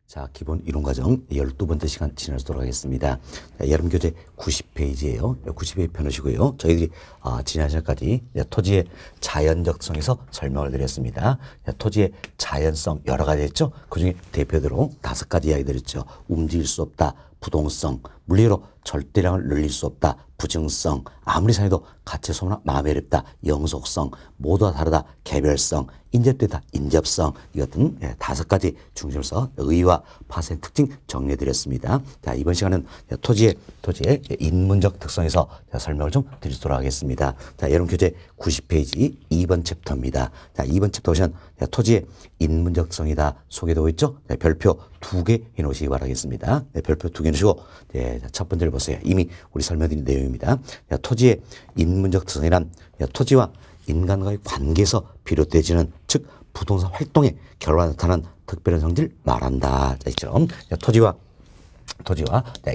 자, 기본 이론과정 12번째 시간 지나도록 하겠습니다. 자, 여러분 교재 90페이지예요. 90페이지 펴놓으시고요. 저희들이 지난 시간까지 토지의 자연적성에서 설명을 드렸습니다. 토지의 자연성 여러 가지 했죠. 그중에 대표적으로 5가지 이야기 드렸죠. 움직일 수 없다. 부동성, 물리로 절대량을 늘릴 수 없다. 부증성, 아무리 생각해도 가치 소모나 마음이 어렵다. 영속성, 모두와 다르다. 개별성, 인접되다. 인접성, 이 같은 5가지 중심을 써 의와 파생의 특징 정리해드렸습니다. 자, 이번 시간은 토지의 인문적 특성에서 설명을 좀 드리도록 하겠습니다. 자, 여러분 교재 90페이지 2번 챕터입니다. 자, 2번 챕터 보시면 토지의 인문적 특성이다 소개되고 있죠. 별표 2개 해놓으시기 바라겠습니다. 별표 2개 놓으시고 첫 번째를 보세요. 이미 우리 설명드린 내용입니다. 토지의 인문적 특성이란 토지와 인간과의 관계에서 비롯되지는 즉 부동산 활동의 결과가 나타난 특별한 성질을 말한다. 자, 이처럼 토지와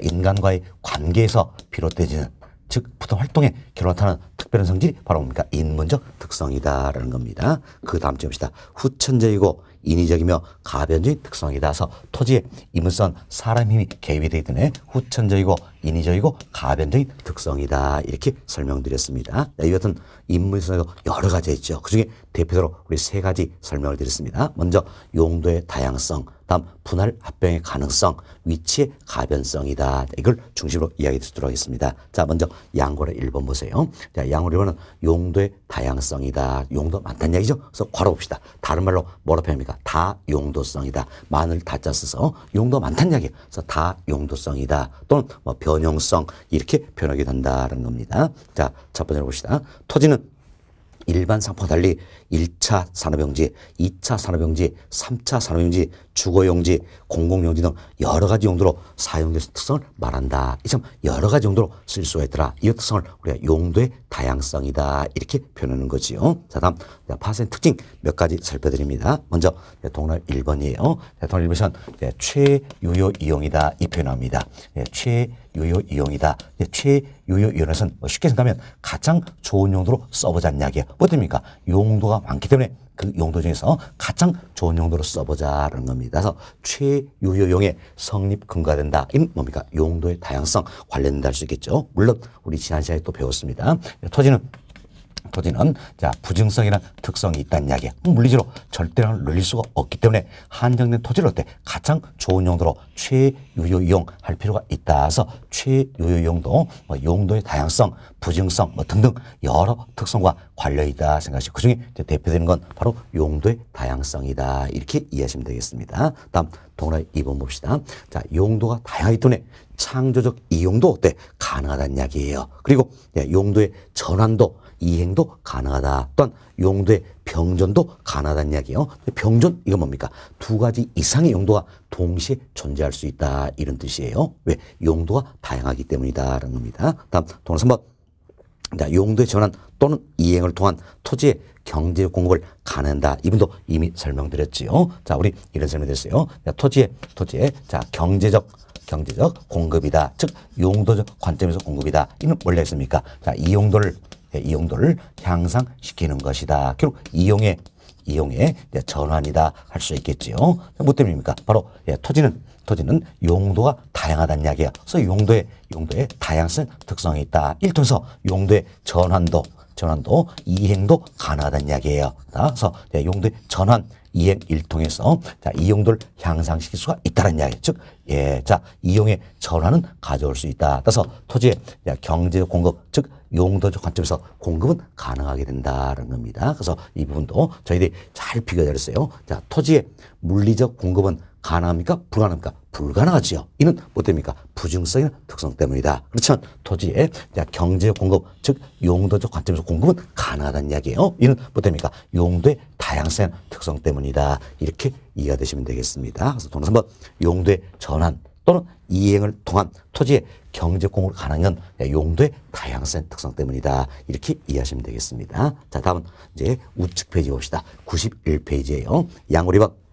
인간과의 관계에서 비롯되지는 즉 부동산 활동의 결과가 나타난 특별한 성질이 바로 뭡니까? 인문적 특성이다라는 겁니다. 그 다음 점 봅시다. 후천적이고 인위적이며 가변적인 특성이다서 토지의 인문성 사람 힘이 개입이 되기 때문에 후천적이고 인위적이고 가변적인 특성이다 이렇게 설명드렸습니다. 이 같은 인문성에도 여러 가지 있죠. 그중에 대표적으로 우리 3가지 설명을 드렸습니다. 먼저 용도의 다양성, 다음 분할 합병의 가능성, 위치의 가변성이다. 이걸 중심으로 이야기 드리도록 하겠습니다. 자, 먼저 양고래 1번 보세요. 자, 양고래 1번은 용도의 다양성이다. 용도 많다는 얘기죠. 그래서 괄호 봅시다. 다른 말로 뭐라 표현합니까? 다용도성이다. 많을 다자 써서 용도 많다는 이야기예요. 그래서 다용도성이다. 또는 뭐 변형성 이렇게 표현하게 된다는 겁니다. 자, 첫 번째로 봅시다. 토지는 일반 상품과 달리 1차 산업용지, 2차 산업용지, 3차 산업용지, 주거용지, 공공용지 등 여러 가지 용도로 사용될 특성을 말한다. 이처럼 여러 가지 용도로 쓸 수가 있더라. 이 특성을 우리가 용도의 다양성이다. 이렇게 표현하는 거지요. 자, 다음 파생 특징 몇 가지 살펴드립니다. 먼저 동락 1번이에요. 동락 1번은 최유효 이용이다. 이 표현합니다. 최유효 이용이다. 최유효 이용에서는 쉽게 생각하면 가장 좋은 용도로 써보자는 이야기예요. 뭐 됩니까? 용도가 많기 때문에 그 용도 중에서 가장 좋은 용도로 써보자라는 겁니다. 그래서 최유효용의 성립 근거가 된다. 이는 뭡니까? 용도의 다양성 관련된다 할 수 있겠죠. 물론 우리 지난 시간에 또 배웠습니다. 토지는 자, 부증성이라는 특성이 있다는 이야기예요. 물리적으로 절대량을 늘릴 수가 없기 때문에 한정된 토지를 어때? 가장 좋은 용도로 최유효 이용할 필요가 있다. 그래서 최유효 용도, 용도의 다양성, 부증성 등등 여러 특성과 관련이 있다 생각하시고 그중에 대표되는 건 바로 용도의 다양성이다. 이렇게 이해하시면 되겠습니다. 다음 동그라미 2번 봅시다. 자, 용도가 다양하기 때문에 창조적 이용도 어때? 가능하다는 이야기예요. 그리고 용도의 전환도 이행도 가능하다. 또한 용도의 병존도 가능하다는 이야기예요. 병존 이건 뭡니까? 2가지 이상의 용도가 동시에 존재할 수 있다. 이런 뜻이에요. 왜? 용도가 다양하기 때문이다라는 겁니다. 다음 동그라미 3번. 자, 용도의 전환 또는 이행을 통한 토지의 경제적 공급을 가능한다. 이분도 이미 설명드렸지요. 자, 우리 이런 설명드렸어요. 토지의 자, 경제적 공급이다. 즉 용도적 관점에서 공급이다. 이는 원래 했습니까? 자, 이 용도를 향상시키는 것이다. 결국 이용의 전환이다 할 수 있겠지요. 뭐 때문입니까? 바로 토지는 용도가 다양하다는 이야기예요. 그래서 용도의 다양성 특성이 있다. 이를 통해서 용도의 전환도 이행도 가능하다는 이야기예요. 그래서 용도의 전환 이행 일통해서 자, 이 용도를 향상시킬 수가 있다는 이야기. 즉, 자, 이용의 전환은 가져올 수 있다. 따라서 토지의 경제적 공급, 즉 용도적 관점에서 공급은 가능하게 된다는 겁니다. 그래서 이 부분도 저희들이 잘 비교해드렸어요. 자, 토지의 물리적 공급은 가능합니까? 불가능합니까? 불가능하지요. 이는 뭐 때문입니까? 부증성의 특성 때문이다. 그렇지만 토지의 경제적 공급, 즉 용도적 관점에서 공급은 가능하다는 이야기예요. 이는 뭐 때문입니까? 용도의 다양성 특성 때문이다. 이렇게 이해가 되시면 되겠습니다. 그래서 동그라미 3번 용도의 전환 또는 이행을 통한 토지의 경제 공급을 가능한 용도의 다양성 특성 때문이다. 이렇게 이해하시면 되겠습니다. 자, 다음은 이제 우측 페이지 봅시다. 91페이지예요. 양으로 2번.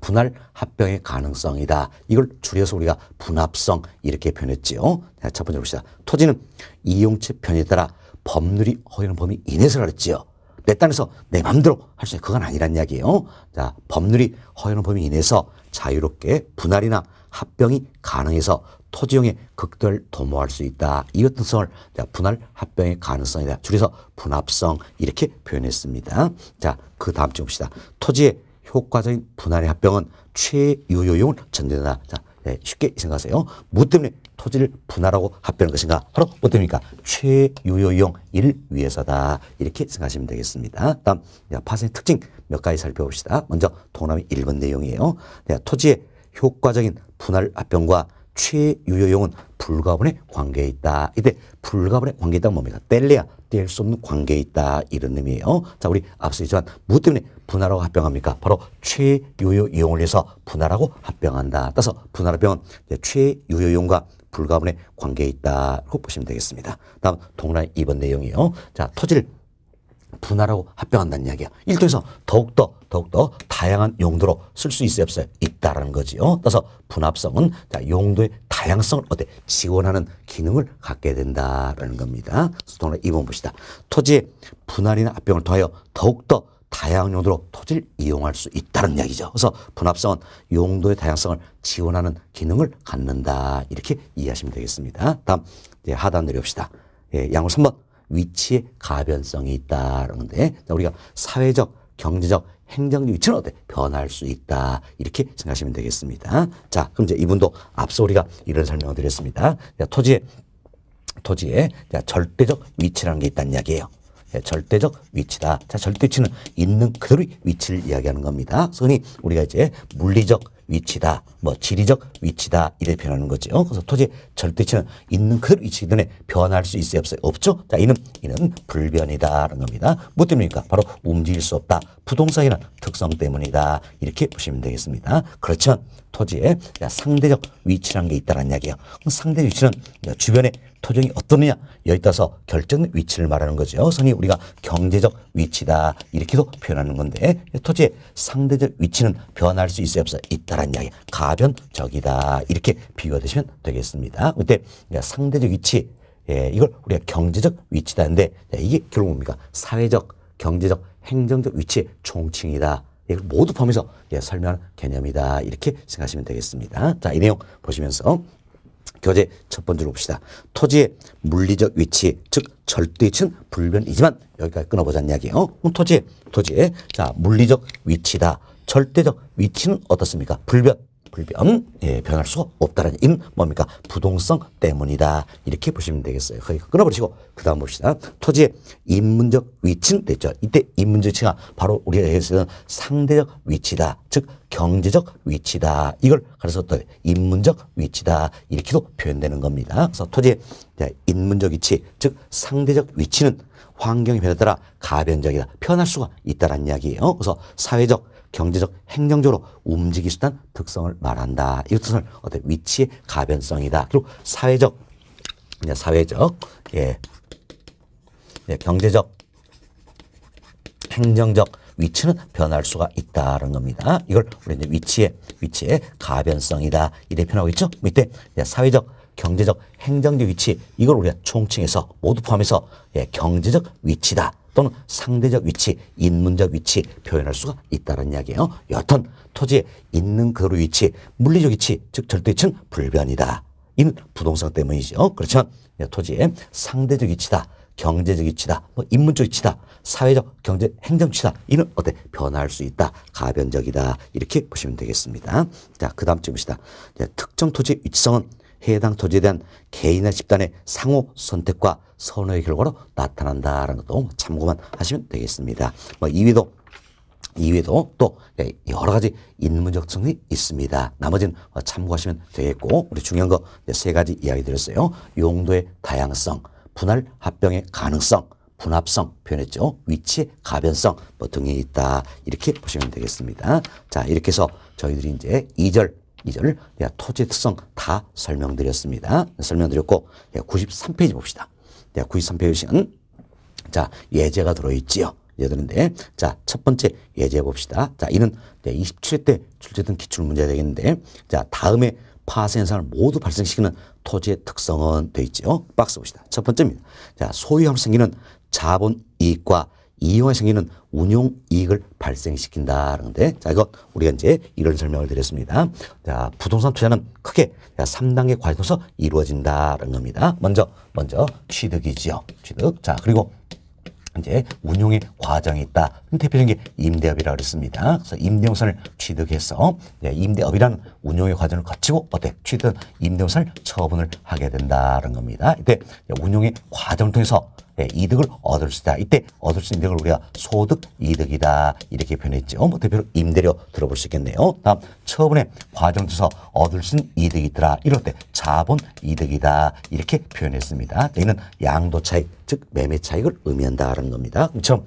분할 합병의 가능성이다. 이걸 줄여서 우리가 분합성 이렇게 표현했지요. 자, 첫 번째 봅시다. 토지는 이용체 편에 따라 법률이 허용하는 범위 이내에서 그랬지요. 내 땅에서 내 맘대로 할 수 있는 그건 아니란 이야기예요. 자, 법률이 허용하는 범위 이내에서 자유롭게 분할이나 합병이 가능해서 토지용의 극도를 도모할 수 있다. 이 특성을 분할 합병의 가능성이다. 줄여서 분합성 이렇게 표현했습니다. 자, 그 다음 주 봅시다. 토지의 효과적인 분할의 합병은 최유효용을 전제한다. 자, 쉽게 생각하세요. 무엇 때문에 토지를 분할하고 합병하는 것인가? 바로 뭐 때문입니까? 최유효용 을 위해서다. 이렇게 생각하시면 되겠습니다. 다음 파생의 특징 몇 가지 살펴봅시다. 먼저 동그라미 1번 내용이에요. 토지의 효과적인 분할 합병과 최유효용은 불가분의 관계에 있다. 이때 불가분의 관계에 있다는 뭡니까? 뗄래야 뗄 수 없는 관계에 있다. 이런 의미예요. 자, 우리 앞서 있지만 무엇 때문에 분할하고 합병합니까? 바로 최유효용을 위해서 분할하고 합병한다. 따라서 분할 합병은 최유효용과 불가분의 관계에 있다고 보시면 되겠습니다. 다음 동그라미 2번 내용이에요. 자, 토지를 분할하고 합병한다는 이야기야. 이를 통해서 더욱더 다양한 용도로 쓸 수 있어요, 없어요? 있다라는 거지요. 따라서 분합성은 용도의 다양성을 지원하는 기능을 갖게 된다라는 겁니다. 동그라미 2번 봅시다. 토지의 분할이나 합병을 통하여 더욱더 다양한 용도로 토지를 이용할 수 있다는 이야기죠. 그래서 분합성은 용도의 다양성을 지원하는 기능을 갖는다. 이렇게 이해하시면 되겠습니다. 다음 하단 내려봅시다. 양호 3번. 위치의 가변성이 있다라는 건데 우리가 사회적, 경제적, 행정적 위치는 변할 수 있다. 이렇게 생각하시면 되겠습니다. 자, 그럼 이제 이분도 앞서 우리가 이런 설명을 드렸습니다. 토지의 절대적 위치라는 게 있다는 이야기예요. 절대적 위치다. 자, 절대 위치는 있는 그대로의 위치를 이야기하는 겁니다. 흔히 우리가 이제 물리적 위치다, 뭐 지리적 위치다 이렇게 표현하는 거죠. 그래서 토지의 절대 위치는 있는 그대로 위치이기 때문에 변할 수 있어요, 없어요? 없죠. 자, 이는 불변이다라는 겁니다. 뭐 때문입니까? 바로 움직일 수 없다. 부동산이라는 특성 때문이다. 이렇게 보시면 되겠습니다. 그렇지만 토지의 상대적 위치라는 게 있다는 이야기예요. 상대적 위치는 주변에 토종이 어떠느냐 여기 따라서 결정된 위치를 말하는 거죠. 흔히 우리가 경제적 위치다 이렇게도 표현하는 건데 토지의 상대적 위치는 변할 수 있어요, 없어요? 있다라는 이야기. 가변적이다 이렇게 비교가 되시면 되겠습니다. 그때 상대적 위치 이걸 우리가 경제적 위치다인데 이게 결국 뭡니까? 사회적, 경제적, 행정적 위치의 총칭이다. 이걸 모두 포함해서 설명하는 개념이다. 이렇게 생각하시면 되겠습니다. 자, 이 내용 보시면서 교재 첫 번째로 봅시다. 토지의 물리적 위치, 즉 절대 위치는 불변이지만 여기까지 끊어보자는 이야기예요. 토지의 자 물리적 위치다. 절대적 위치는 어떻습니까? 불변. 변할 수가 없다는 이는 뭡니까? 부동성 때문이다. 이렇게 보시면 되겠어요. 거기 끊어버리시고 그 다음 봅시다. 토지의 인문적 위치는 됐죠. 이때 인문적 위치가 바로 우리가 얘기했던 상대적 위치다. 즉 경제적 위치다. 이걸 그래서 또 인문적 위치다. 이렇게도 표현되는 겁니다. 그래서 토지의 인문적 위치, 즉 상대적 위치는 환경의 변화에 따라 가변적이다. 변할 수가 있다는 이야기예요. 그래서 사회적, 경제적, 행정적으로 움직일 수 있다는 특성을 말한다. 이 뜻을 위치의 가변성이다. 그리고 사회적, 경제적, 행정적 위치는 변할 수가 있다는 겁니다. 이걸 우리 이제 위치의 가변성이다. 이렇게 표현하고 있죠. 밑에 사회적, 경제적, 행정적 위치 이걸 우리가 총칭해서 모두 포함해서 경제적 위치다. 또는 상대적 위치, 인문적 위치 표현할 수가 있다는 이야기예요. 여하튼 토지에 있는 그대로 위치, 물리적 위치, 즉 절대 위치는 불변이다. 이는 부동산 때문이죠. 그렇지만 토지의 상대적 위치다, 경제적 위치다, 뭐 인문적 위치다, 사회적, 경제, 행정 위치다. 이는 변할 수 있다, 가변적이다. 이렇게 보시면 되겠습니다. 자, 그 다음 봅시다. 특정 토지의 위치성은 해당 토지에 대한 개인이나 집단의 상호 선택과 선호의 결과로 나타난다라는 것도 참고만 하시면 되겠습니다. 뭐 이외에도 또 여러 가지 인문적 특성이 있습니다. 나머지는 참고하시면 되겠고 우리 중요한 거 세 가지 이야기 드렸어요. 용도의 다양성, 분할 합병의 가능성, 분합성 표현했죠. 위치의 가변성 뭐 등이 있다. 이렇게 보시면 되겠습니다. 자, 이렇게 해서 저희들이 이제 2절 토지의 특성 다 설명드렸습니다. 설명드렸고 93페이지 봅시다. 93페이지는 자 예제가 들어있지요. 예제인데 자 첫 번째 예제 봅시다. 자 이는 27회 때 출제된 기출문제가 되겠는데 자 다음에 파생 현상을 모두 발생시키는 토지의 특성은 되어 있죠. 박스 봅시다. 첫 번째입니다. 자 소유하면 생기는 자본 이익과 이용에 생기는 운용 이익을 발생시킨다는데, 자, 이거 우리가 이제 이런 설명을 드렸습니다. 자, 부동산 투자는 크게 3단계 과정에서 이루어진다는 겁니다. 먼저 취득이지요. 취득. 자, 그리고 이제 운용의 과정이 있다. 대표적인 게 임대업이라고 그랬습니다. 그래서 임대용선을 취득해서 임대업이라는 운용의 과정을 거치고 취득한 임대용선을 처분을 하게 된다는 겁니다. 이때 운용의 과정을 통해서 이득을 얻을 수 있다. 이때 얻을 수 있는 이득을 우리가 소득 이득이다 이렇게 표현했죠. 대표로 임대료 들어볼 수 있겠네요. 다음 처분의 과정을 통해서 얻을 수 있는 이득이 있더라. 이럴 때 자본 이득이다 이렇게 표현했습니다. 이는 양도 차익 즉 매매 차익을 의미한다는 겁니다. 이처럼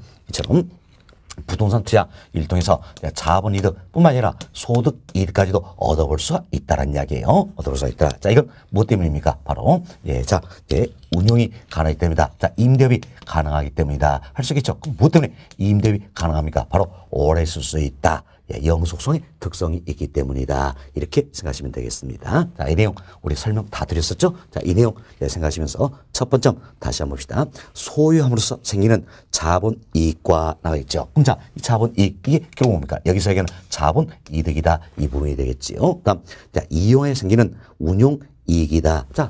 부동산 투자 일통에서 자본 이득뿐만 아니라 소득 이득까지도 얻어볼 수가 있다는 이야기예요. 얻어볼 수가 있다. 자, 이건 무엇 때문입니까? 바로 운용이 가능하기 때문이다. 자, 임대업이 가능하기 때문이다. 할 수 있겠죠. 그럼 무엇 때문에 임대업이 가능합니까? 바로 오래 쓸 수 있다. 영속성의 특성이 있기 때문이다. 이렇게 생각하시면 되겠습니다. 자, 이 내용 우리 설명 다 드렸었죠? 자, 이 내용 생각하시면서 첫 번째 다시 한번 봅시다. 소유함으로써 생기는 자본 이익과 나가겠죠. 그럼 자, 이 자본 이익 이게 결국 뭡니까? 여기서 얘기하는 자본 이득이다. 이 부분이 되겠지요. 다음 자, 이용에 생기는 운용 이익이다. 자,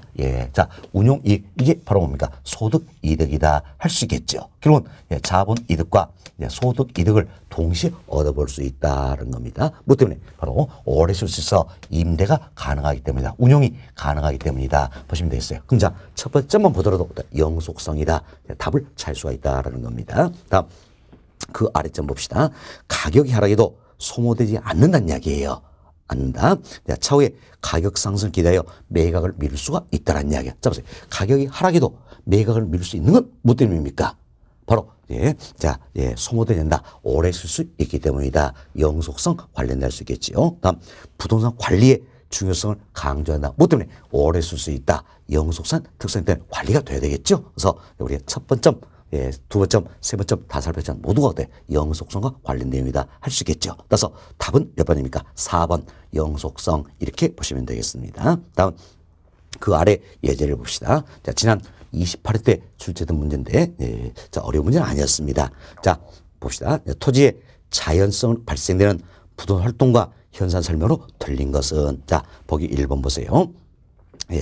운용 이익 이게 바로 뭡니까? 소득 이득이다. 할 수 있겠죠. 결국은 자본 이득과 소득 이득을 동시에 얻어볼 수 있다는 겁니다. 뭐 때문에? 바로 오래 쓸 수 있어 임대가 가능하기 때문이다. 운용이 가능하기 때문이다. 보시면 되겠어요. 그럼 자, 첫 번째만 보더라도 영속성이다. 답을 찾을 수가 있다는 겁니다. 다음 그 아래점 봅시다. 가격이 하락해도 소모되지 않는다는 이야기예요. 않는다. 차후에 가격 상승을 기대하여 매각을 미룰 수가 있다는 이야기야. 자, 보세요. 가격이 하락해도 매각을 미룰 수 있는 건 뭐 때문입니까? 바로 소모되지 않는다. 오래 쓸 수 있기 때문이다. 영속성 관련될 수 있겠지요. 다음 부동산 관리의 중요성을 강조한다. 뭐 때문에? 오래 쓸 수 있다. 영속성 특성 때문에 관리가 돼야 되겠죠. 그래서 우리가 첫 번째 두 번째, 세 번째 다 살펴봤지만 모두가 영속성과 관련 내용이다 할 수 있겠죠. 따라서 답은 몇 번입니까? 4번 영속성 이렇게 보시면 되겠습니다. 다음 그 아래 예제를 봅시다. 자, 지난 28회 때 출제된 문제인데 자, 어려운 문제는 아니었습니다. 자, 봅시다. 토지의 자연성 발생되는 부동산 활동과 현상 설명으로 틀린 것은 자, 보기 1번 보세요.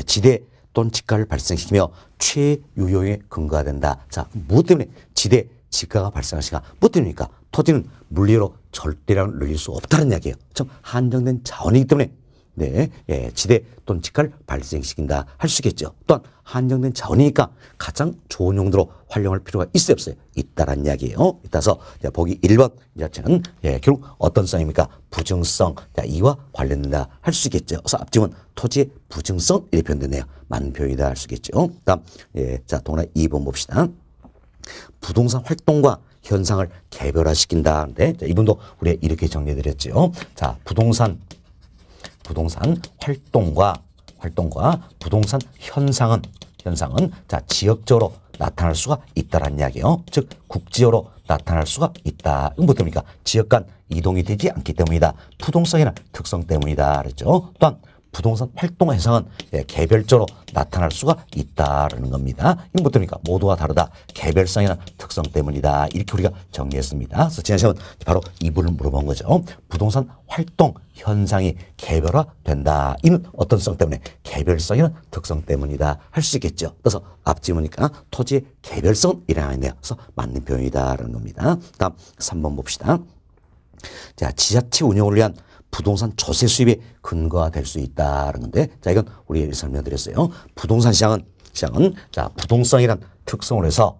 지대 또는 지가를 발생시키며 최유효에 근거가 된다. 자, 무엇 때문에 지대, 지가가 발생하시가 무엇 때문입니까? 토지는 물리로 절대량을 늘릴 수 없다는 이야기예요. 좀 한정된 자원이기 때문에 지대 또는 지가를 발생시킨다 할 수 있겠죠. 또한 한정된 자원이니까 가장 좋은 용도로 활용할 필요가 있어요, 없어요? 있다라는 이야기예요. 따라서 보기 1번 이 자체는 결국 어떤 성입니까? 부증성. 자, 이와 관련된다 할 수 있겠죠. 그래서 앞집은 토지의 부증성 이렇게 표현되네요. 맞는 표현이다 할 수 있겠죠. 다음 자, 동그라미 2번 봅시다. 부동산 활동과 현상을 개별화시킨다는데 자, 이분도 우리가 이렇게 정리해드렸죠. 자, 부동산 활동과 부동산 현상은 자, 지역적으로 나타날 수가 있다라는 이야기예요. 즉 국지적으로 나타날 수가 있다. 이건 뭐입니까? 지역 간 이동이 되지 않기 때문이다. 부동성이나 특성 때문이다 그랬죠. 또한 부동산 활동 현상은 개별적으로 나타날 수가 있다라는 겁니다. 이건 뭐입니까? 모두가 다르다. 개별성이나 특성 때문이다. 이렇게 우리가 정리했습니다. 그래서 지난 시간은 바로 이 부분을 물어본 거죠. 부동산 활동 현상이 개별화된다. 이는 어떤 성 때문에? 개별성이나 특성 때문이다. 할 수 있겠죠. 그래서 앞지문이니까 토지의 개별성은 일어나는데요. 그래서 맞는 표현이다라는 겁니다. 다음 3번 봅시다. 자, 지자체 운영을 위한 부동산 조세 수입의 근거가 될 수 있다는 건데, 자, 이건 우리 설명드렸어요. 부동산 시장은 자, 부동성이란 특성을 해서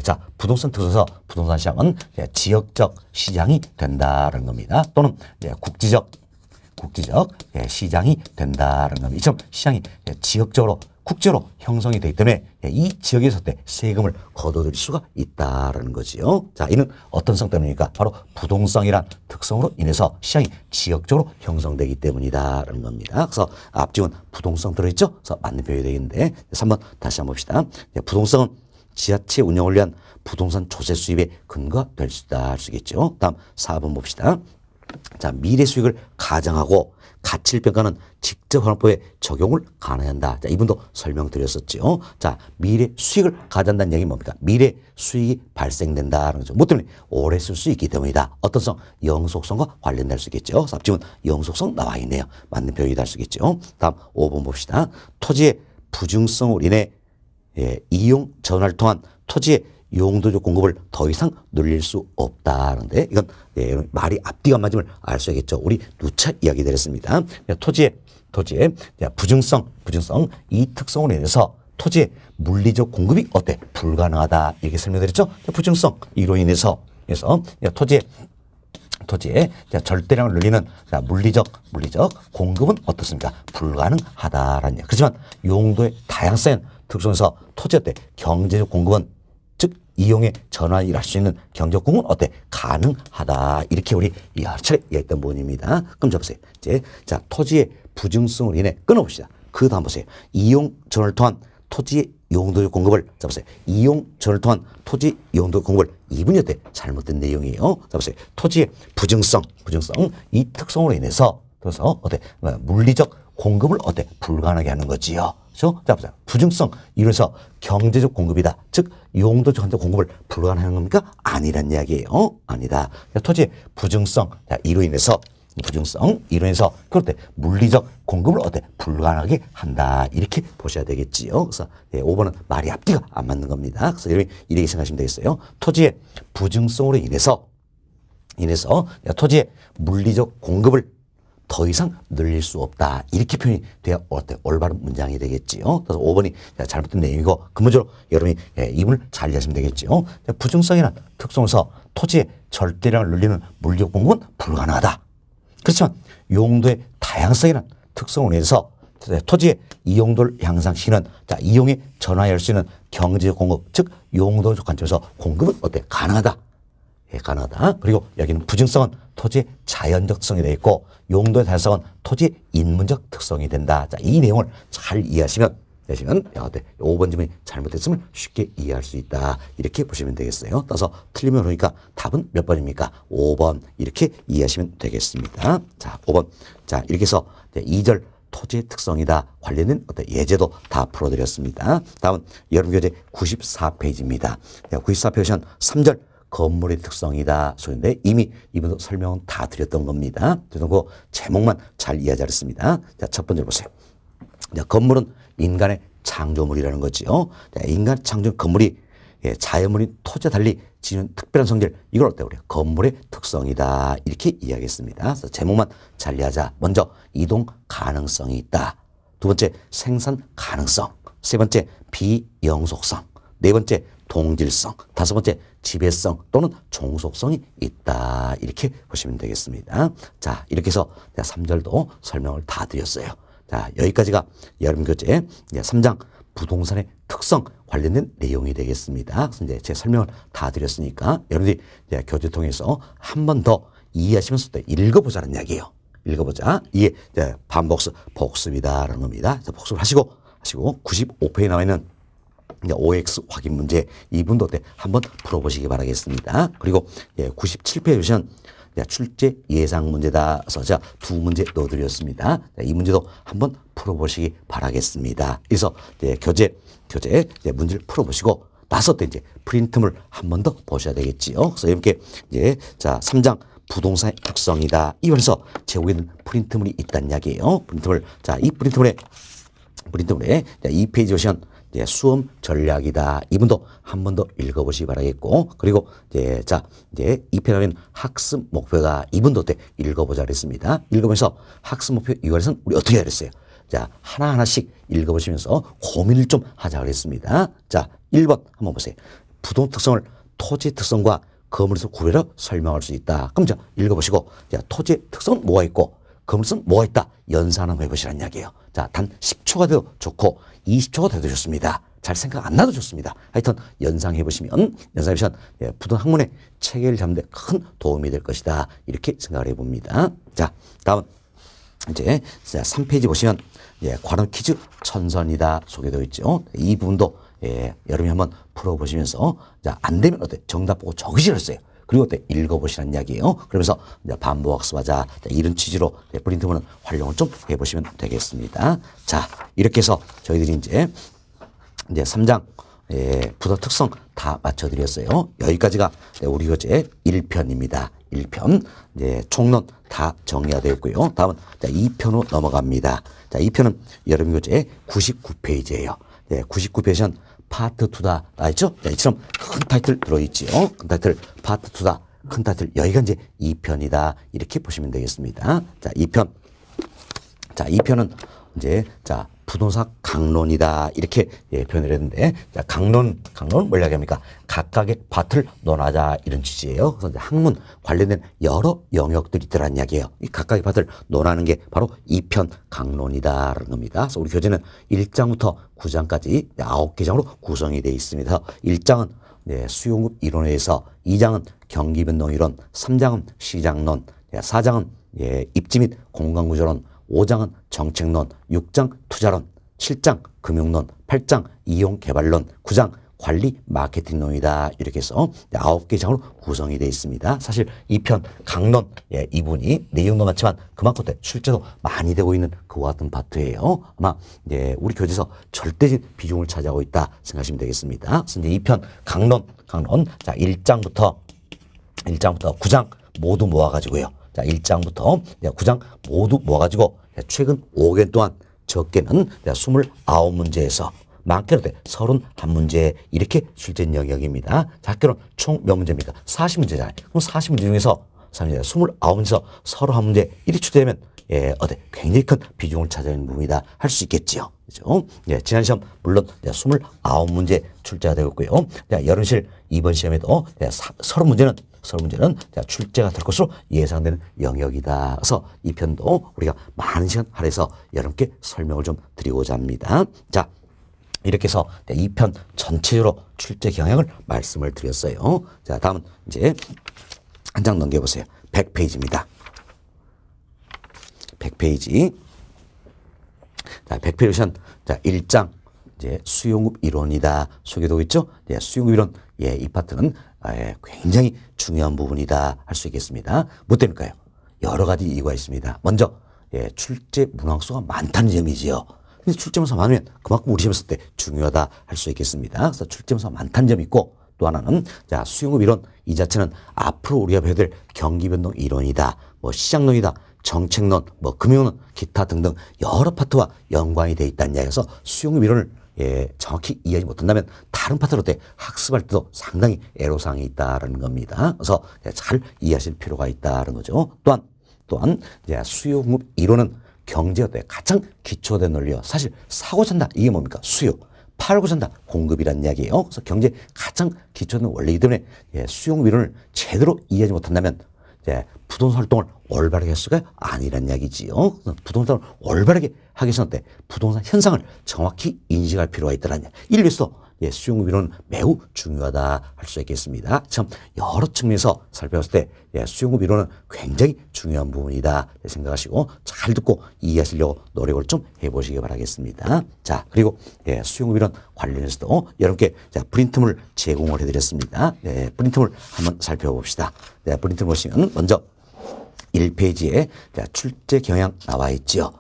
자, 부동산 특성에서 부동산 시장은 지역적 시장이 된다는 겁니다. 또는 국지적 시장이 된다는 겁니다. 이처럼 시장이 지역적으로 국제로 형성이 되기 때문에 이 지역에서 세금을 거둬들일 수가 있다는 거지요. 자, 이는 어떤 성 때문입니까? 바로 부동성이란 특성으로 인해서 시장이 지역적으로 형성되기 때문이다라는 겁니다. 그래서 앞지원 부동성 들어있죠? 그래서 맞는 표현이 되겠는데 3번 다시 한번 봅시다. 부동성은 지자체 운영을 위한 부동산 조세 수입의 근거가 될 수 있다 할 수 있겠죠. 다음 4번 봅시다. 자, 미래 수익을 가정하고 가치평가는 직접 활용법에 적용을 가능한다. 자, 이분도 설명드렸었죠. 자, 미래 수익을 가져간다는 얘기는 뭡니까? 미래 수익이 발생된다는 거죠. 뭐 때문에 오래 쓸 수 있기 때문이다. 어떤 성? 영속성과 관련될 수 있겠죠. 지금 영속성 나와 있네요. 맞는 표현이 될 수 있겠죠. 다음 5번 봅시다. 토지의 부증성으로 인해 이용 전환을 통한 토지의 용도적 공급을 더 이상 늘릴 수 없다는데 이건 말이 앞뒤가 안 맞음을 알 수 있겠죠. 우리 누차 이야기 드렸습니다. 토지의 부증성 이 특성으로 인해서 토지의 물리적 공급이 어때? 불가능하다 이렇게 설명드렸죠. 부증성 이로 인해서 토지의 절대량을 늘리는 물리적 공급은 어떻습니까? 불가능하다라는 얘기. 그렇지만 용도의 다양성의 특성에서 토지의 경제적 공급은 즉 이용의 전환을 할 수 있는 경제적 공급은 어때? 가능하다. 이렇게 우리 여러 차례 얘기했던 부분입니다. 그럼 보세요. 이제 자, 토지의 부증성으로 인해 끊어봅시다. 그 다음 보세요. 이용 전환을 통한 토지의 용도적 공급을 보세요. 이용 전환을 통한 토지 용도 공급을 이분이 어때? 잘못된 내용이에요. 보세요. 토지의 부증성 이 특성으로 인해서 그래서 어때? 물리적 공급을 어때? 불가능하게 하는 거지요. 그렇죠? 자, 보세요. 부증성 이래서 경제적 공급이다. 즉 용도적 경제 공급을 불가능하는 겁니까? 아니란 이야기예요. 아니다. 토지의 부증성 이로 인해서 그럴 때 물리적 공급을 어때? 불가능하게 한다. 이렇게 보셔야 되겠지요. 그래서 5번은 말이 앞뒤가 안 맞는 겁니다. 그래서 이렇게 생각하시면 되겠어요. 토지의 부증성으로 인해서 토지의 물리적 공급을 더 이상 늘릴 수 없다. 이렇게 표현이 돼야 어때? 올바른 문장이 되겠지요. 그래서 5번이 잘못된 내용이고 근본적으로 여러분이 이분을 잘 이해하시면 되겠지요. 부증성이라는 특성에서 토지의 절대량을 늘리는 물리적 공급은 불가능하다. 그렇지만 용도의 다양성이라는 특성으로 인해서 토지의 이용도를 향상시키는 이용의 전환할 수 있는 경제적 공급 즉 용도적 관점에서 공급은 어때? 가능하다. 가능하다. 그리고 여기는 부증성은 토지의 자연적 특성이 되어 있고 용도의 다양성은 토지의 인문적 특성이 된다. 자, 이 내용을 잘 이해하시면 5번 질문이 잘못됐음을 쉽게 이해할 수 있다. 이렇게 보시면 되겠어요. 따라서 틀리면 그러니까 답은 몇 번입니까? 5번 이렇게 이해하시면 되겠습니다. 자, 5번. 자, 이렇게 해서 2절 토지의 특성이다. 관련된 어떤 예제도 다 풀어드렸습니다. 다음은 여러분 교재 94페이지입니다. 94페이지는 3절 건물의 특성이다. 소인데 이미 이분도 설명은 다 드렸던 겁니다. 그래서 그 제목만 잘 이해 잘했습니다. 자, 첫 번째 보세요. 자, 건물은 인간의 창조물이라는 거지요. 자, 인간 창조 건물이 자연물인 토지와 달리 지닌 특별한 성질 이걸 어때요? 우리 건물의 특성이다. 이렇게 이야기했습니다. 그래서 제목만 잘 이해하자. 먼저 이동 가능성이 있다. 두 번째 생산 가능성. 세 번째 비영속성. 네 번째 동질성, 다섯 번째 지배성 또는 종속성이 있다. 이렇게 보시면 되겠습니다. 자, 이렇게 해서 3절도 설명을 다 드렸어요. 자, 여기까지가 여름 교재 3장 부동산의 특성 관련된 내용이 되겠습니다. 그래서 이제 제 설명을 다 드렸으니까 여러분들이 교재 통해서 한 번 더 이해하시면서 또 읽어보자는 이야기예요. 읽어보자. 이게 복습이다라는 겁니다. 복습을 하시고 95페이지에 나와 있는 OX 확인 문제 이분도 한번 풀어보시기 바라겠습니다. 그리고 97페이지 보시면 출제 예상 문제다. 그래서 두 문제 넣어드렸습니다. 이 문제도 한번 풀어보시기 바라겠습니다. 그래서 교재 문제를 풀어보시고 나서 이제 프린트물 한 번 더 보셔야 되겠지요. 그래서 이렇게 3장 부동산의 특성이다. 이번에서 제공에 있는 프린트물이 있다는 이야기예요. 프린트물. 자, 이 프린트물에 2페이지 보시면 수험 전략이다. 이분도 한 번 더 읽어보시기 바라겠고, 그리고 이제 2편하면 학습 목표가 이분도 읽어보자 그랬습니다. 읽으면서 학습 목표 이관에서는 우리 어떻게 해야 그랬어요? 자, 하나하나씩 읽어보시면서 고민을 좀 하자 그랬습니다. 자, 1번 한번 보세요. 부동 특성을 토지 특성과 건물에서 구별해 설명할 수 있다. 그럼 읽어보시고, 토지의 특성은 뭐가 있고, 건물은 뭐가 있다. 연산 한번 해보시라는 이야기예요. 자, 단 10초가 돼도 좋고 20초가 돼도 좋습니다. 잘 생각 안 나도 좋습니다. 하여튼 연상해보시면 부동 학문의 체계를 잡는 데 큰 도움이 될 것이다. 이렇게 생각을 해봅니다. 자, 다음 이제 3페이지 보시면 관원 퀴즈 천선이다 소개되어 있죠. 이 부분도 여러분이 한번 풀어보시면서 안 되면 정답 보고 적으시라 했어요. 그리고 또 읽어보시라는 이야기예요. 그러면서 이제 반복학습하자 이런 취지로 프린트문은 활용을 좀 해보시면 되겠습니다. 자, 이렇게 해서 저희들이 이제 3장 부사 특성 다 맞춰드렸어요. 여기까지가 우리 교재 1편입니다. 1편 이제 총론 다 정리가 되었고요. 다음은 2편으로 넘어갑니다. 자, 2편은 여러분 교재 99페이지예요. 99페이지는 파트 2다. 알죠? 자, 이처럼 큰 타이틀 들어있지요. 큰 타이틀 파트 2다. 큰 타이틀 여기가 이제 2편이다. 이렇게 보시면 되겠습니다. 자, 2편. 자, 2편은 이제 부동산 강론이다. 이렇게 표현을 했는데, 자, 강론은 뭘 이야기합니까? 각각의 파트를 논하자. 이런 취지예요. 그래서 이제 학문 관련된 여러 영역들이 있더란 이야기예요. 이 각각의 파트를 논하는 게 바로 2편 강론이다라는 겁니다. 그래서 우리 교재는 1장부터 9장까지 9개 장으로 구성이 되어 있습니다. 1장은 수요응급 이론에 대해서, 2장은 경기변동 이론, 3장은 시장론, 4장은 입지 및 공간구조론, 5장은 정책론, 6장 투자론, 7장 금융론, 8장 이용개발론, 9장 관리 마케팅론이다. 이렇게 해서 9개 장으로 구성이 되어 있습니다. 사실 2편 강론 이분이 내용도 많지만 그만큼 실제로 많이 되고 있는 그와 같은 파트예요. 아마 우리 교재에서 절대적인 비중을 차지하고 있다 생각하시면 되겠습니다. 그래서 이제 2편 강론 자 1장부터 9장 모두 모아가지고요. 자, 1장부터 9장 모두 모아가지고 최근 5개월 동안 적게는 29문제에서 많게는 31문제 이렇게 출제된 영역입니다. 작게는 총 몇 문제입니까? 40문제잖아요. 그럼 40문제 중에서 29문제에서 31문제 이렇게 출제되면 굉장히 큰 비중을 차지하는 부분이다 할 수 있겠지요. 그죠? 지난 시험 물론 29문제 출제가 되었고요. 여름실 이번 시험에도 30문제는 출제가 될 것으로 예상되는 영역이다. 그래서 이 편도 우리가 많은 시간 할애해서 여러분께 설명을 좀 드리고자 합니다. 자, 이렇게 해서 이 편 전체적으로 출제 경향을 말씀을 드렸어요. 자, 다음은 이제 한 장 넘겨보세요. 100페이지입니다. 100페이지. 자, 100페이지는 1장 이제 수용급 이론이다. 소개되고 있죠? 수용급 이론. 이 파트는 굉장히 중요한 부분이다 할 수 있겠습니다. 뭐 때문일까요? 여러 가지 이유가 있습니다. 먼저 출제 문항수가 많다는 점이지요. 근데 출제 문항수가 많으면 그만큼 우리 시험 쓸 때 중요하다 할 수 있겠습니다. 그래서 출제 문항수가 많다는 점이 있고, 또 하나는 수용급 이론 이 자체는 앞으로 우리가 배워야 될 경기변동 이론이다, 뭐 시장론이다, 정책론, 뭐 금융론, 기타 등등 여러 파트와 연관이 되어 있다는 이야기에서 수용급 이론을 정확히 이해하지 못한다면 다른 파트로 학습할 때도 상당히 애로사항이 있다라는 겁니다. 그래서 잘 이해하실 필요가 있다는 거죠. 또한 수요응급 이론은 경제가 가장 기초된 논리요. 사실 사고 찬다 이게 뭡니까? 수요. 팔고 산다 공급이라는 이야기예요. 그래서 경제 가장 기초된 원리이기 때문에 수요응급 이론을 제대로 이해하지 못한다면 부동산 활동을 올바르게 할 수가 아니란 이야기지요. 부동산을 올바르게 하기 위해서는 부동산 현상을 정확히 인식할 필요가 있다는 이야기. 이를 위해서 수용급 이론은 매우 중요하다 할 수 있겠습니다. 참 여러 측면에서 살펴봤을 때 수용급 이론은 굉장히 중요한 부분이다 생각하시고 잘 듣고 이해하시려고 노력을 좀 해보시기 바라겠습니다. 자, 그리고 수용급 이론 관련해서도 여러분께 프린트물 제공을 해드렸습니다. 프린트물 한번 살펴봅시다. 프린트물 보시면 먼저 1페이지에 출제 경향 나와 있지요.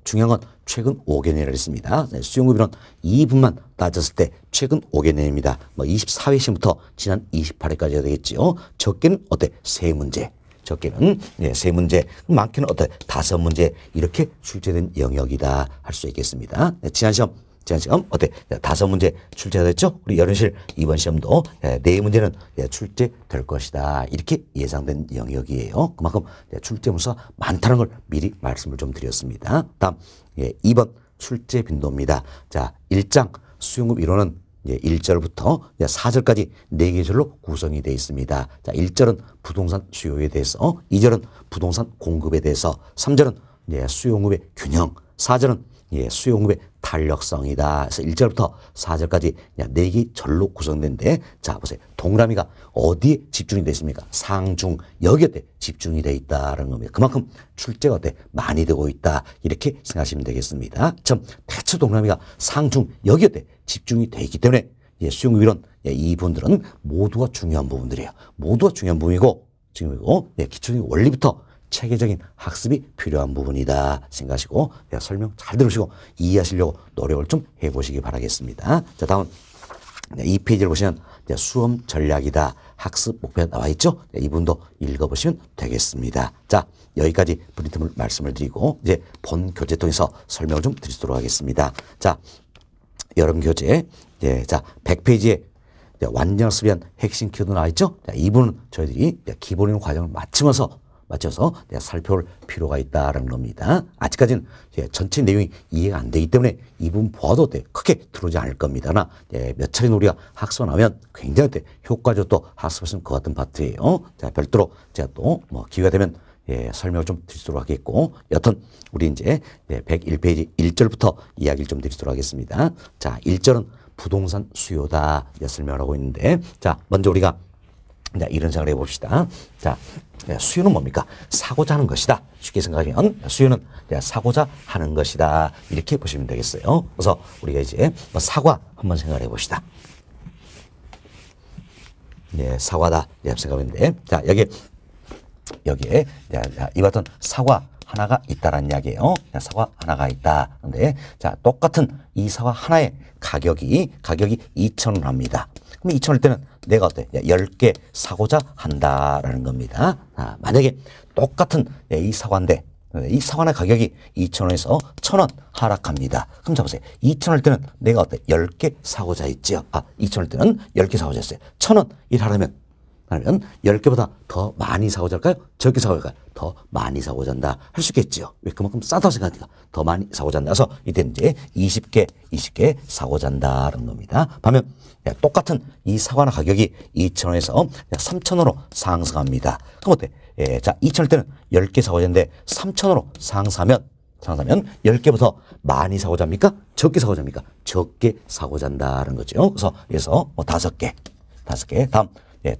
중요한 건 최근 5개년이라 했습니다. 수용급 이론 2분만 따졌을 때 최근 5개년입니다. 뭐 24회 시부터 지난 28회까지가 되겠지요. 적게는 3문제. 적게는 3문제, 많게는 5문제 이렇게 출제된 영역이다 할 수 있겠습니다. 지난 시험 5문제 출제가 됐죠? 우리 여름실 이번 시험도 4문제는 출제될 것이다. 이렇게 예상된 영역이에요. 그만큼 출제 문서가 많다는 걸 미리 말씀을 좀 드렸습니다. 다음 2번 출제 빈도입니다. 자, 1장 수용급 이론은 1절부터 4절까지 4개 절로 구성이 되어 있습니다. 자, 1절은 부동산 수요에 대해서, 2절은 부동산 공급에 대해서, 3절은 수용급의 균형, 4절은 수용급의 탄력성이다. 그래서 1절부터 4절까지 4개 절로 구성된데, 자, 보세요. 동그라미가 어디에 집중이 되어 있습니까? 상중, 여기에 집중이 되어 있다는 겁니다. 그만큼 출제가 많이 되고 있다. 이렇게 생각하시면 되겠습니다. 참, 대체 동그라미가 상중, 여기에 집중이 되어 있기 때문에 수용이론 이 부분들은 모두가 중요한 부분들이에요. 모두가 중요한 부분이고 지금이고 기초적인 원리부터 체계적인 학습이 필요한 부분이다 생각하시고 설명 잘 들으시고 이해하시려고 노력을 좀 해보시기 바라겠습니다. 자, 다음 이 페이지를 보시면 수험 전략이다. 학습 목표가 나와 있죠. 이 부분도 읽어보시면 되겠습니다. 자, 여기까지 브리트물 말씀을 드리고 이제 본 교재 통해서 설명을 좀 드리도록 하겠습니다. 자, 여름 교재 자 100페이지에 완전학습을 위한 핵심 키워드 나와 있죠. 자, 이 부분은 저희들이 기본인 과정을 맞춰서 살펴볼 필요가 있다는 겁니다. 아직까지는 전체 내용이 이해가 안 되기 때문에 이 부분 보아도 크게 들어오지 않을 겁니다. 그러나 몇 차례 우리가 학습을 하면 굉장히 효과적으로 또 학습할 수 있는 그 같은 파트예요. 자, 별도로 제가 또 기회가 되면 설명을 좀 드리도록 하겠고, 여튼 우리 이제 101페이지 1절부터 이야기를 좀 드리도록 하겠습니다. 자, 1절은 부동산 수요다 설명을 하고 있는데, 자, 먼저 우리가 이런 생각을 해봅시다. 자, 수요는 뭡니까? 사고자 하는 것이다. 쉽게 생각하면 수요는 사고자 하는 것이다. 이렇게 보시면 되겠어요. 그래서 우리가 이제 사과 한번 생각을 해봅시다. 사과다. 생각하는데, 자, 여기에 이와 같은 사과 하나가 있다라는 이야기예요. 사과 하나가 있다. 근데 자, 똑같은 이 사과 하나의 가격이 2,000원 합니다. 그럼 2,000원일 때는 내가 어때? 10개 사고자 한다라는 겁니다. 만약에 똑같은 이 사과인데 이 사과 하나 가격이 2,000원에서 1,000원 하락합니다. 그럼 잡으세요. 2,000원일 때는 내가 어때? 10개 사고자 했지요. 2,000원일 때는 10개 사고자 했어요. 1,000원 일하려면 10개보다 더 많이 사고자 할까요? 적게 사고자 할까요? 더 많이 사고자 한다. 할 수 있겠지요. 왜? 그만큼 싸다고 생각하니까 더 많이 사고자 한다. 그래서 이때는 이제 20개 사고자 한다는 겁니다. 반면 똑같은 이 사과나 가격이 2,000원에서 3,000원으로 상승합니다. 그럼 어때? 자, 2,000원 때는 10개 사고자 했는데 3,000원으로 상승하면 10개보다 많이 사고자 합니까? 적게 사고자 합니까? 적게 사고자 한다는 거죠. 그래서 5개. 다음.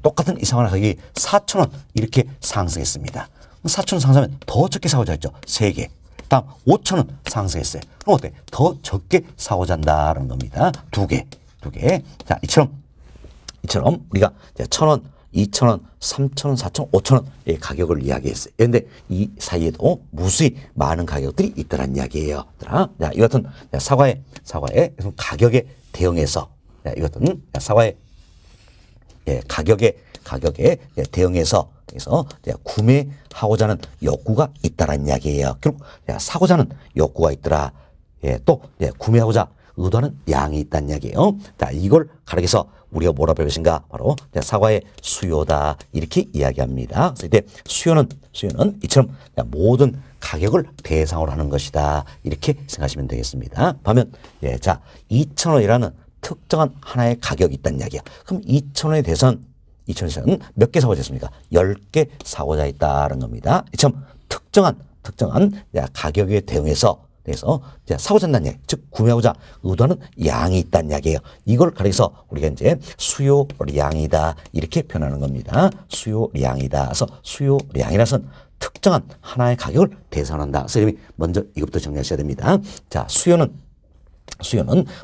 똑같은 이 사과나 가격이 4,000원 이렇게 상승했습니다. 4,000원 상승하면 더 적게 사고자 했죠. 3개. 다음 5,000원 상승했어요. 그럼 어때? 더 적게 사고자 한다는 겁니다. 2개. 자, 이처럼 우리가 1,000원, 2,000원, 3,000원, 4,000원, 5,000원의 가격을 이야기했어요. 그런데 이 사이에도 무수히 많은 가격들이 있다는 이야기예요. 자, 이 같은 사과의 가격에 대응해서 이것은 사과의 가격에 대응해서 그래서 구매하고자 하는 욕구가 있다라는 이야기예요. 결국 사고자 하는 욕구가 있더라. 또 구매하고자 의도하는 양이 있다는 이야기예요. 자, 이걸 가르쳐서 우리가 뭐라 배우신가? 바로 사과의 수요다. 이렇게 이야기합니다. 그래서 이때 수요는 이처럼 모든 가격을 대상으로 하는 것이다. 이렇게 생각하시면 되겠습니다. 반면 자, 2,000원이라는 특정한 하나의 가격이 있다는 이야기야. 그럼 2,000원에 대해서는 몇 개 사고자 했습니까? 10개 사고자 했다는 겁니다. 이처럼 특정한 가격에 대응해서 사고자 한다는 이야기, 즉 구매하고자 의도하는 양이 있다는 이야기예요. 이걸 가리켜서 우리가 이제 수요량이다 이렇게 표현하는 겁니다. 수요량이다. 그래서 수요량이라서는 특정한 하나의 가격을 대상한다. 선생님이 먼저 이것부터 정리하셔야 됩니다. 자, 수요는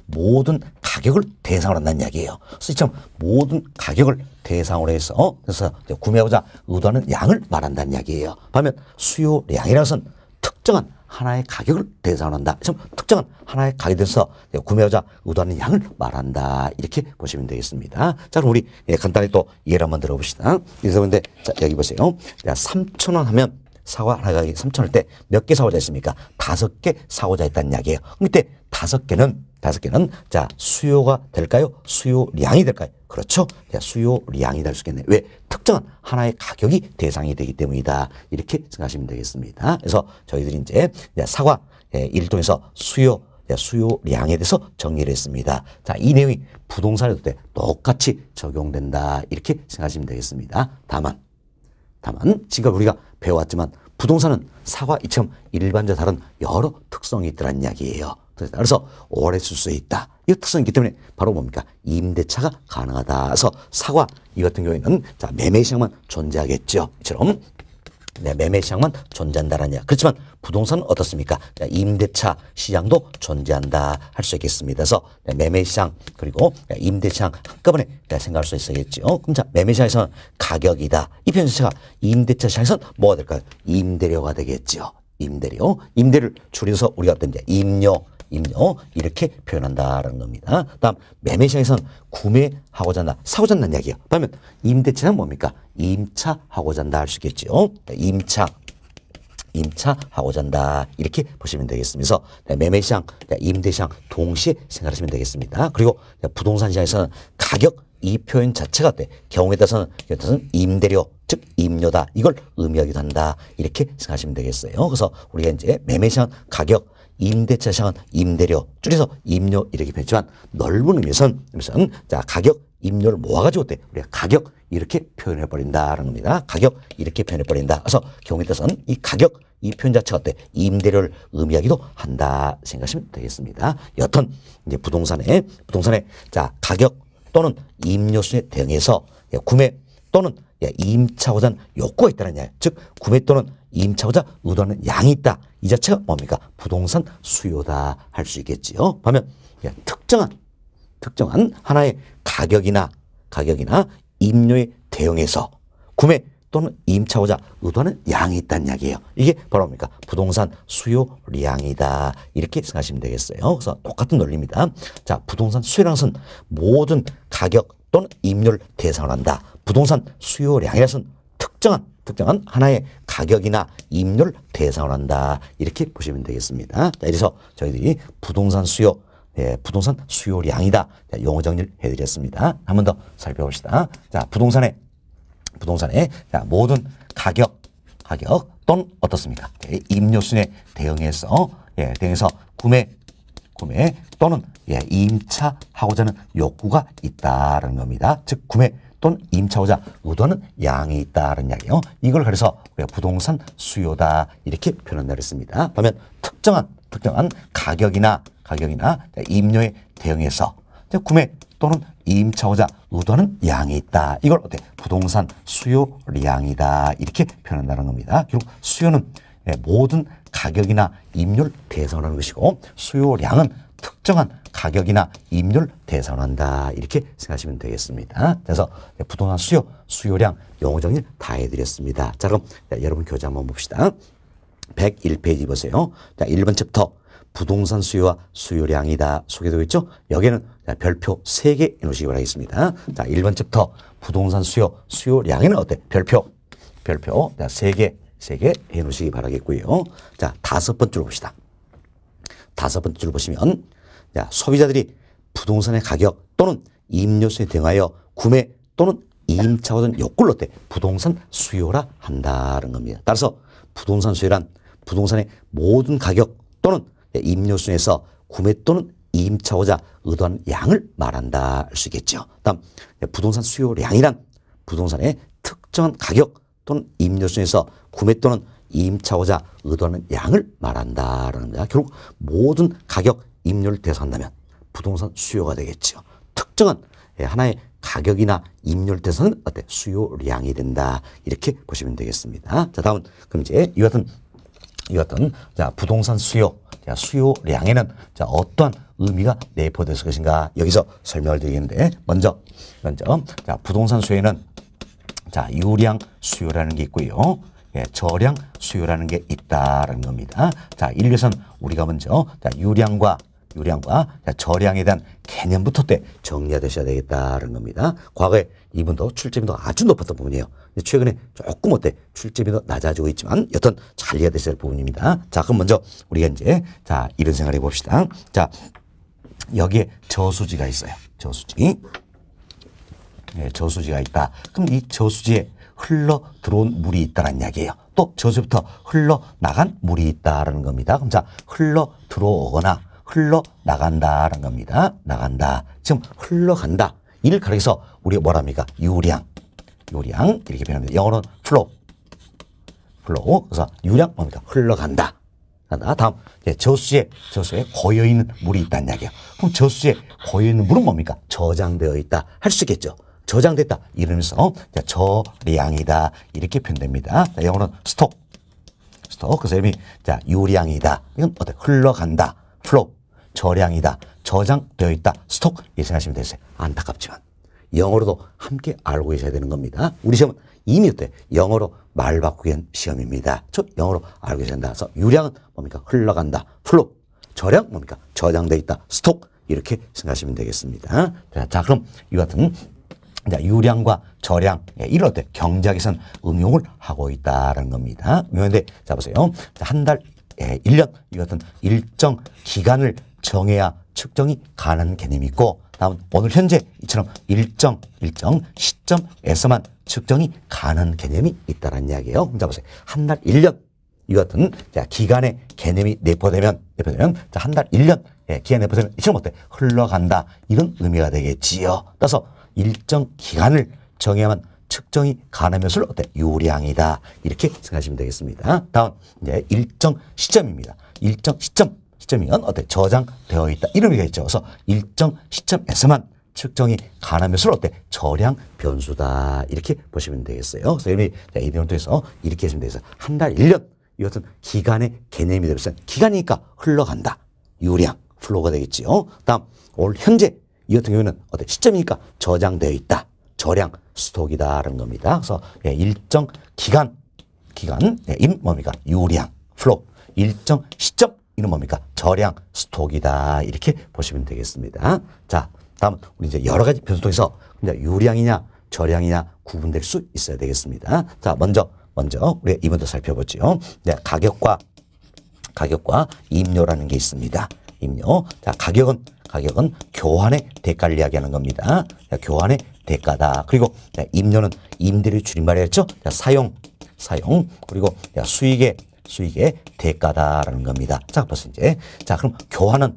모든 가격을 대상으로 한다는 이야기예요. 그래서 이처럼 모든 가격을 대상으로 해서 그래서 구매하고자 의도하는 양을 말한다는 이야기예요. 반면 수요량이라서는 특정한 하나의 가격을 대상으로 한다. 특정한 하나의 가격에 대해서 구매하고자 의도하는 양을 말한다. 이렇게 보시면 되겠습니다. 자, 그럼 우리 간단히 또 이해를 한번 들어봅시다. 그래서 근데 자, 여기 보세요. 3,000원 하면 사과 하나 가격이 3,000원일 때 몇 개 사고자 했습니까? 5개 사고자 했다는 이야기예요. 그럼 이때 5개는 자, 수요가 될까요? 수요량이 될까요? 그렇죠. 자, 수요량이 될 수 있겠네요. 왜? 특정한 하나의 가격이 대상이 되기 때문이다. 이렇게 생각하시면 되겠습니다. 그래서 저희들이 이제 사과 일 통해서 수요량에 대해서 정리를 했습니다. 자, 이 내용이 부동산에도 똑같이 적용된다. 이렇게 생각하시면 되겠습니다. 다만 지금 우리가 배워왔지만 부동산은 사과 이처럼 일반적 다른 여러 특성이 있다는 이야기예요. 그래서 오래 쓸 수 있다. 이 특성이 있기 때문에 바로 뭡니까? 임대차가 가능하다. 그래서 사과 이 같은 경우에는 자, 매매 시장만 존재하겠죠. 이처럼 매매 시장만 존재한다라는 이야기. 그렇지만 부동산은 어떻습니까? 임대차 시장도 존재한다 할 수 있겠습니다. 그래서 매매 시장 그리고 임대 시장 한꺼번에 생각할 수 있겠죠. 그럼 자, 매매 시장에서는 가격이다. 이 표현 자체가 임대차 시장에서는 뭐가 될까요? 임대료가 되겠죠. 임대료. 임대를 줄여서 우리가 어떤 임료 이렇게 표현한다라는 겁니다. 다음 매매 시장에서는 구매하고자 한다, 사고자 한다는 이야기예요. 그러면 임대차는 뭡니까? 임차하고자 한다 할 수 있겠죠. 임차하고자 한다 이렇게 보시면 되겠습니다. 그래서 매매 시장, 임대 시장 동시에 생각하시면 되겠습니다. 그리고 부동산 시장에서는 가격 이 표현 자체가 경우에 따라서는 임대료 즉 임료다 이걸 의미하기도 한다 이렇게 생각하시면 되겠어요. 그래서 우리가 이제 매매 시장 가격 임대차 시장은 임대료 줄여서 임료 이렇게 표현했지만 넓은 의미에서는 자 가격 임료를 모아가지고 우리가 가격 이렇게 표현해 버린다라는 겁니다. 가격 이렇게 표현해 버린다. 그래서 경우에 따라서는 이 가격 이 표현 자체가 임대료를 의미하기도 한다 생각하시면 되겠습니다. 여튼 이제 부동산에 자 가격 또는 임료수에 대응해서 구매 또는 임차고자 하는 욕구가 있다는 이야기. 즉 구매 또는 임차고자 의도하는 양이 있다. 이 자체가 뭡니까? 부동산 수요다 할 수 있겠지요. 그러면 특정한 하나의 가격이나 임료에 대응해서 구매 또는 임차고자 의도하는 양이 있다는 이야기예요. 이게 바로 뭡니까? 부동산 수요량이다. 이렇게 생각하시면 되겠어요. 그래서 똑같은 논리입니다. 자, 부동산 수요량은 모든 가격 또는 임료를 대상으로 한다. 부동산 수요량이라서는 특정한 하나의 가격이나 임료를 대상으로 한다. 이렇게 보시면 되겠습니다. 자, 이래서 저희들이 부동산 수요량이다. 자, 용어 정리를 해드렸습니다. 한 번 더 살펴봅시다. 자, 부동산의 자, 모든 가격 또는 어떻습니까? 임료순에 대응해서 구매 또는 임차하고자 하는 욕구가 있다라는 겁니다. 즉 구매 또는 임차하고자 의도하는 양이 있다는 이야기예요. 이걸 그래서 우리가 부동산 수요다 이렇게 표현한다고 했습니다. 그러면 특정한 가격이나 임료에 대응해서 구매 또는 임차하고자 의도하는 양이 있다. 이걸 부동산 수요량이다 이렇게 표현한다는 겁니다. 결국 수요는 모든 가격이나 임료를 대상으로 하는 것이고 수요량은 특정한 가격이나 임료를 대상으로 한다 이렇게 생각하시면 되겠습니다. 그래서 부동산 수요량 용어 정리 다 해드렸습니다. 자, 그럼 여러분 교재 한번 봅시다. 101페이지 보세요. 자, 1번 챕터 부동산 수요와 수요량이다 소개되어 있죠. 여기에는 별표 3개 해놓으시기 바라겠습니다. 자, 1번 챕터 부동산 수요량에는 별표 자, 3개 해놓으시기 바라겠고요. 자, 5번째 줄 봅시다. 5번째 줄 보시면 자, 소비자들이 부동산의 가격 또는 임료수에 대응하여 구매 또는 임차하고자 욕구를 부동산 수요라 한다는 겁니다. 따라서 부동산 수요란 부동산의 모든 가격 또는 임료수에서 구매 또는 임차하고자 의도하는 양을 말한다 할 수 있겠죠. 다음 부동산 수요량이란 부동산의 특정한 가격 또는 임료수에서 구매 또는 임차하고자 의도하는 양을 말한다라는 겁니다. 결국 모든 가격 임료를 대상한다면 부동산 수요가 되겠죠. 특정한 하나의 가격이나 임료를 대상은 수요량이 된다 이렇게 보시면 되겠습니다. 자, 다음은 그럼 이제 이와 같은 자, 부동산 수요량에는 자, 어떠한 의미가 내포될 것인가 여기서 설명을 드리겠는데 먼저 자, 부동산 수요에는 자, 유량 수요라는 게 있고요. 저량 수요라는 게 있다라는 겁니다. 자, 인류에서는 우리가 먼저 자, 유량과 저량에 대한 개념부터 정리하셔야 되겠다는 겁니다. 과거에 이분도 출제빈도 아주 높았던 부분이에요. 최근에 조금 출제빈도 낮아지고 있지만 여튼 잘 이해가 되셔야 될 부분입니다. 자, 그럼 먼저 우리가 이제 자, 이런 생각을 해봅시다. 자, 여기에 저수지가 있어요. 저수지가 있다. 그럼 이 저수지에 흘러 들어온 물이 있다는 이야기예요. 또 저수지부터 흘러나간 물이 있다는 겁니다. 그럼 자, 흘러 들어오거나 흘러나간다라는 겁니다. 나간다. 지금 흘러간다. 이를 가리켜서 우리가 뭐랍니까? 유량 이렇게 표현합니다. 영어로는 flow. 그래서 유량 뭡니까? 흘러간다. 다음 저수지에 고여있는 물이 있다는 이야기예요. 그럼 저수지에 고여있는 물은 뭡니까? 저장되어 있다 할 수 있겠죠. 저장됐다 이러면서 자, 저량이다 이렇게 표현됩니다. 자, 영어로는 스톡. 그래서 이름이 자 유량이다. 이건 어때? 흘러간다. flow. 저량이다. 저장되어 있다. 스톡. 이렇게 생각하시면 되세요. 안타깝지만 영어로도 함께 알고 계셔야 되는 겁니다. 우리 시험은 이미 어때? 영어로 말 바꾸기 위한 시험입니다. 저 영어로 알고 계셔야 된다. 그래서 유량은 뭡니까? 흘러간다. flow. 저량 뭡니까? 저장되어 있다. 스톡. 이렇게 생각하시면 되겠습니다. 자, 그럼 이 같은 자, 유량과 저량, 이런 어때? 경제학에서는 응용을 하고 있다는 겁니다. 응용인데, 자, 보세요. 자, 한 달, 1년, 이 같은 일정 기간을 정해야 측정이 가능한 개념이 있고, 다음 오늘 현재 이처럼 일정 시점에서만 측정이 가능한 개념이 있다는 이야기예요. 자, 보세요. 한 달, 1년, 이 같은 자, 기간의 개념이 내포되면, 자, 한 달, 1년, 기간 내포되면 이처럼 어때? 흘러간다. 이런 의미가 되겠지요. 따라서 일정 기간을 정해야만 측정이 가능한 것을 어때? 유량이다. 이렇게 생각하시면 되겠습니다. 다음 이제 일정 시점입니다. 일정 시점이면 어때? 저장되어 있다. 이런 의미가 있죠. 그래서 일정 시점에서만 측정이 가능한 것을 어때? 저량 변수다. 이렇게 보시면 되겠어요. 그래서 이 내용을 통해서 이렇게 하시면 되겠어요. 한 달, 1년 이것은 기간의 개념이 되면서 기간이니까 흘러간다. 유량, 플로우가 되겠지요. 다음 올 현재 이 같은 경우에는 어때? 시점이니까 저장되어 있다. 저량, 스톡이다라는 겁니다. 그래서 일정 기간, 이는 뭡니까? 유량, 플로우. 일정 시점, 이는 뭡니까? 저량, 스톡이다. 이렇게 보시면 되겠습니다. 자, 다음 우리 이제 여러 가지 변수 통해서 유량이냐, 저량이냐 구분될 수 있어야 되겠습니다. 자, 먼저 우리가 이번도 살펴보죠. 네, 가격과 임료라는 게 있습니다. 임료. 자, 가격은 교환의 대가를 이야기하는 겁니다. 자, 교환의 대가다. 그리고 임료는 임대료 줄임말이었죠. 자, 사용 그리고 수익의 대가다라는 겁니다. 자, 벌써 이제 자, 그럼 교환은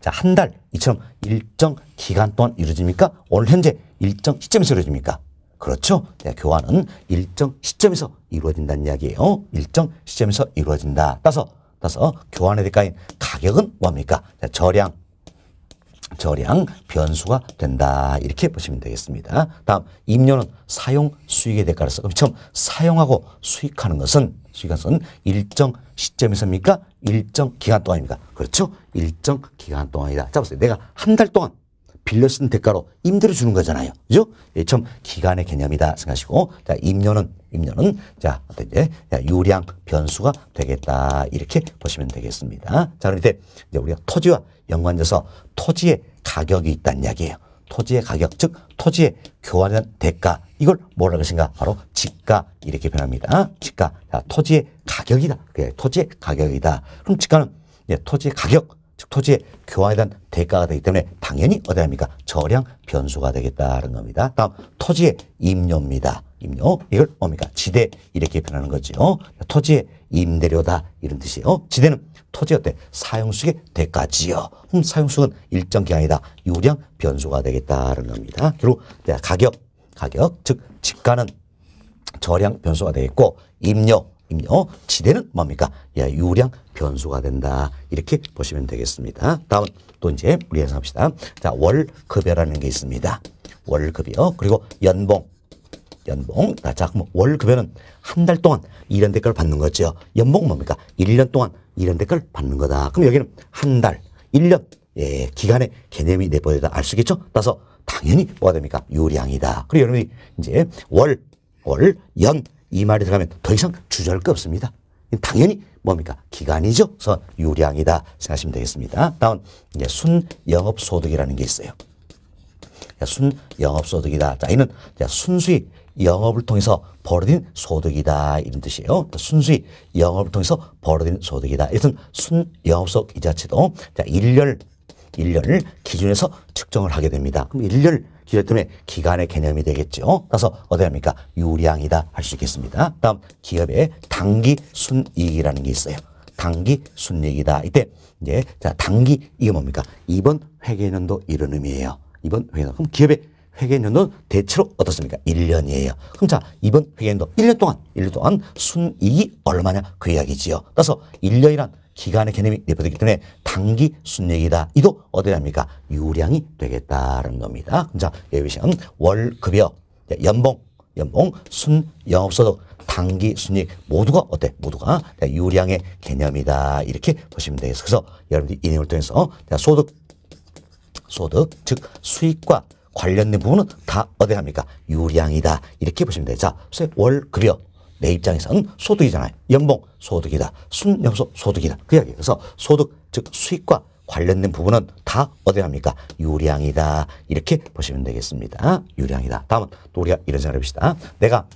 자, 한 달 이처럼 일정 기간 동안 이루어집니까? 오늘 현재 일정 시점에서 이루어집니까? 그렇죠. 교환은 일정 시점에서 이루어진다는 이야기예요. 일정 시점에서 이루어진다. 따라서 교환의 대가인 가격은 뭡니까? 자, 저량 변수가 된다. 이렇게 보시면 되겠습니다. 다음 임료는 사용 수익의 대가로서 그럼 처음 사용하고 수익하는 것은 일정 시점에서입니까? 일정 기간 동안입니까? 그렇죠. 일정 기간 동안이다. 자, 보세요. 내가 한 달 동안 빌려 쓴 대가로 임대료 주는 거잖아요. 그죠? 처음 기간의 개념이다 생각하시고, 자, 임료는 자, 어떤 이제 유량 변수가 되겠다. 이렇게 보시면 되겠습니다. 자, 그럼 이제 우리가 토지와 연관돼서 토지의 가격이 있다는 이야기예요. 토지의 가격, 즉 토지의 교환한 대가, 이걸 뭐라고 하신가? 바로 지가 이렇게 표현합니다. 지가. 자, 토지의 가격이다. 그래, 토지의 가격이다. 그럼 지가는 토지의 가격, 즉 토지의 교환에 대한 대가가 되기 때문에 당연히 어디 합니까? 저량 변수가 되겠다는 겁니다. 다음 토지의 임료입니다. 임료, 이걸 뭡니까? 지대 이렇게 표현하는 거죠. 토지의 임대료다 이런 뜻이에요. 지대는 토지 어때? 사용수익의 대가지요. 그럼 사용수익은 일정 기간이다. 유량 변수가 되겠다는 겁니다. 그리고 가격, 즉 지가는 저량 변수가 되겠고, 임료, 지대는 뭡니까? 유량 변수가 된다. 이렇게 보시면 되겠습니다. 다음 또 이제 우리 해석합시다. 자, 월급여라는 게 있습니다. 월급여, 그리고 연봉. 자, 그럼 월급여는 한 달 동안 일한 대가를 받는 거죠. 연봉은 뭡니까? 1년 동안 일한 대가를 받는 거다. 그럼 여기는 한 달, 1년, 기간의 개념이 내포되다 알 수 있겠죠? 따라서 당연히 뭐가 됩니까? 유량이다. 그리고 여러분이 이제 월, 연, 이 말이 들어가면 더 이상 주저할 게 없습니다. 당연히 뭡니까? 기간이죠. 그래서 유량이다 생각하시면 되겠습니다. 다음 이제 순영업소득이라는 게 있어요. 순영업소득이다. 자, 이는 순수익 영업을 통해서 벌어진 소득이다 이런 뜻이에요. 순수익 영업을 통해서 벌어진 소득이다. 이것은 순영업소득 이 자체도 자, 1년을 기준해서 측정을 하게 됩니다. 그럼 1년 기준 때문에 기간의 개념이 되겠죠. 따라서 어디 합니까? 유량이다 할 수 있겠습니다. 다음 기업의 단기 순이익이라는 게 있어요. 단기 순이익이다. 이때 이제 자, 단기 이게 뭡니까? 이번 회계연도 이런 의미예요. 이번 회계연도. 그럼 기업의 회계연도는 대체로 어떻습니까? 1년이에요. 그럼 자, 이번 회계연도 1년 동안 순이익이 얼마냐 그 이야기지요. 따라서 1년이란 기간의 개념이 내포되기 때문에 단기 순이익이다. 이도 어디랍니까? 유량이 되겠다라는 겁니다. 자, 예비시험 월급여, 연봉, 순, 영업소득, 단기 순이익 모두가 어때? 모두가 유량의 개념이다. 이렇게 보시면 되겠어요. 그래서 여러분들이 이 내용을 통해서 소득, 즉 수익과 관련된 부분은 다 어디합니까? 유량이다. 이렇게 보시면 돼요. 자, 월급여. 내 입장에서는 소득이잖아요. 연봉 소득이다. 순영소 소득이다. 그 이야기예요. 그래서 소득 즉 수익과 관련된 부분은 다 어디합니까? 유량이다. 이렇게 보시면 되겠습니다. 유량이다. 다음은 또 우리가 이런 생각을 해봅시다. 내가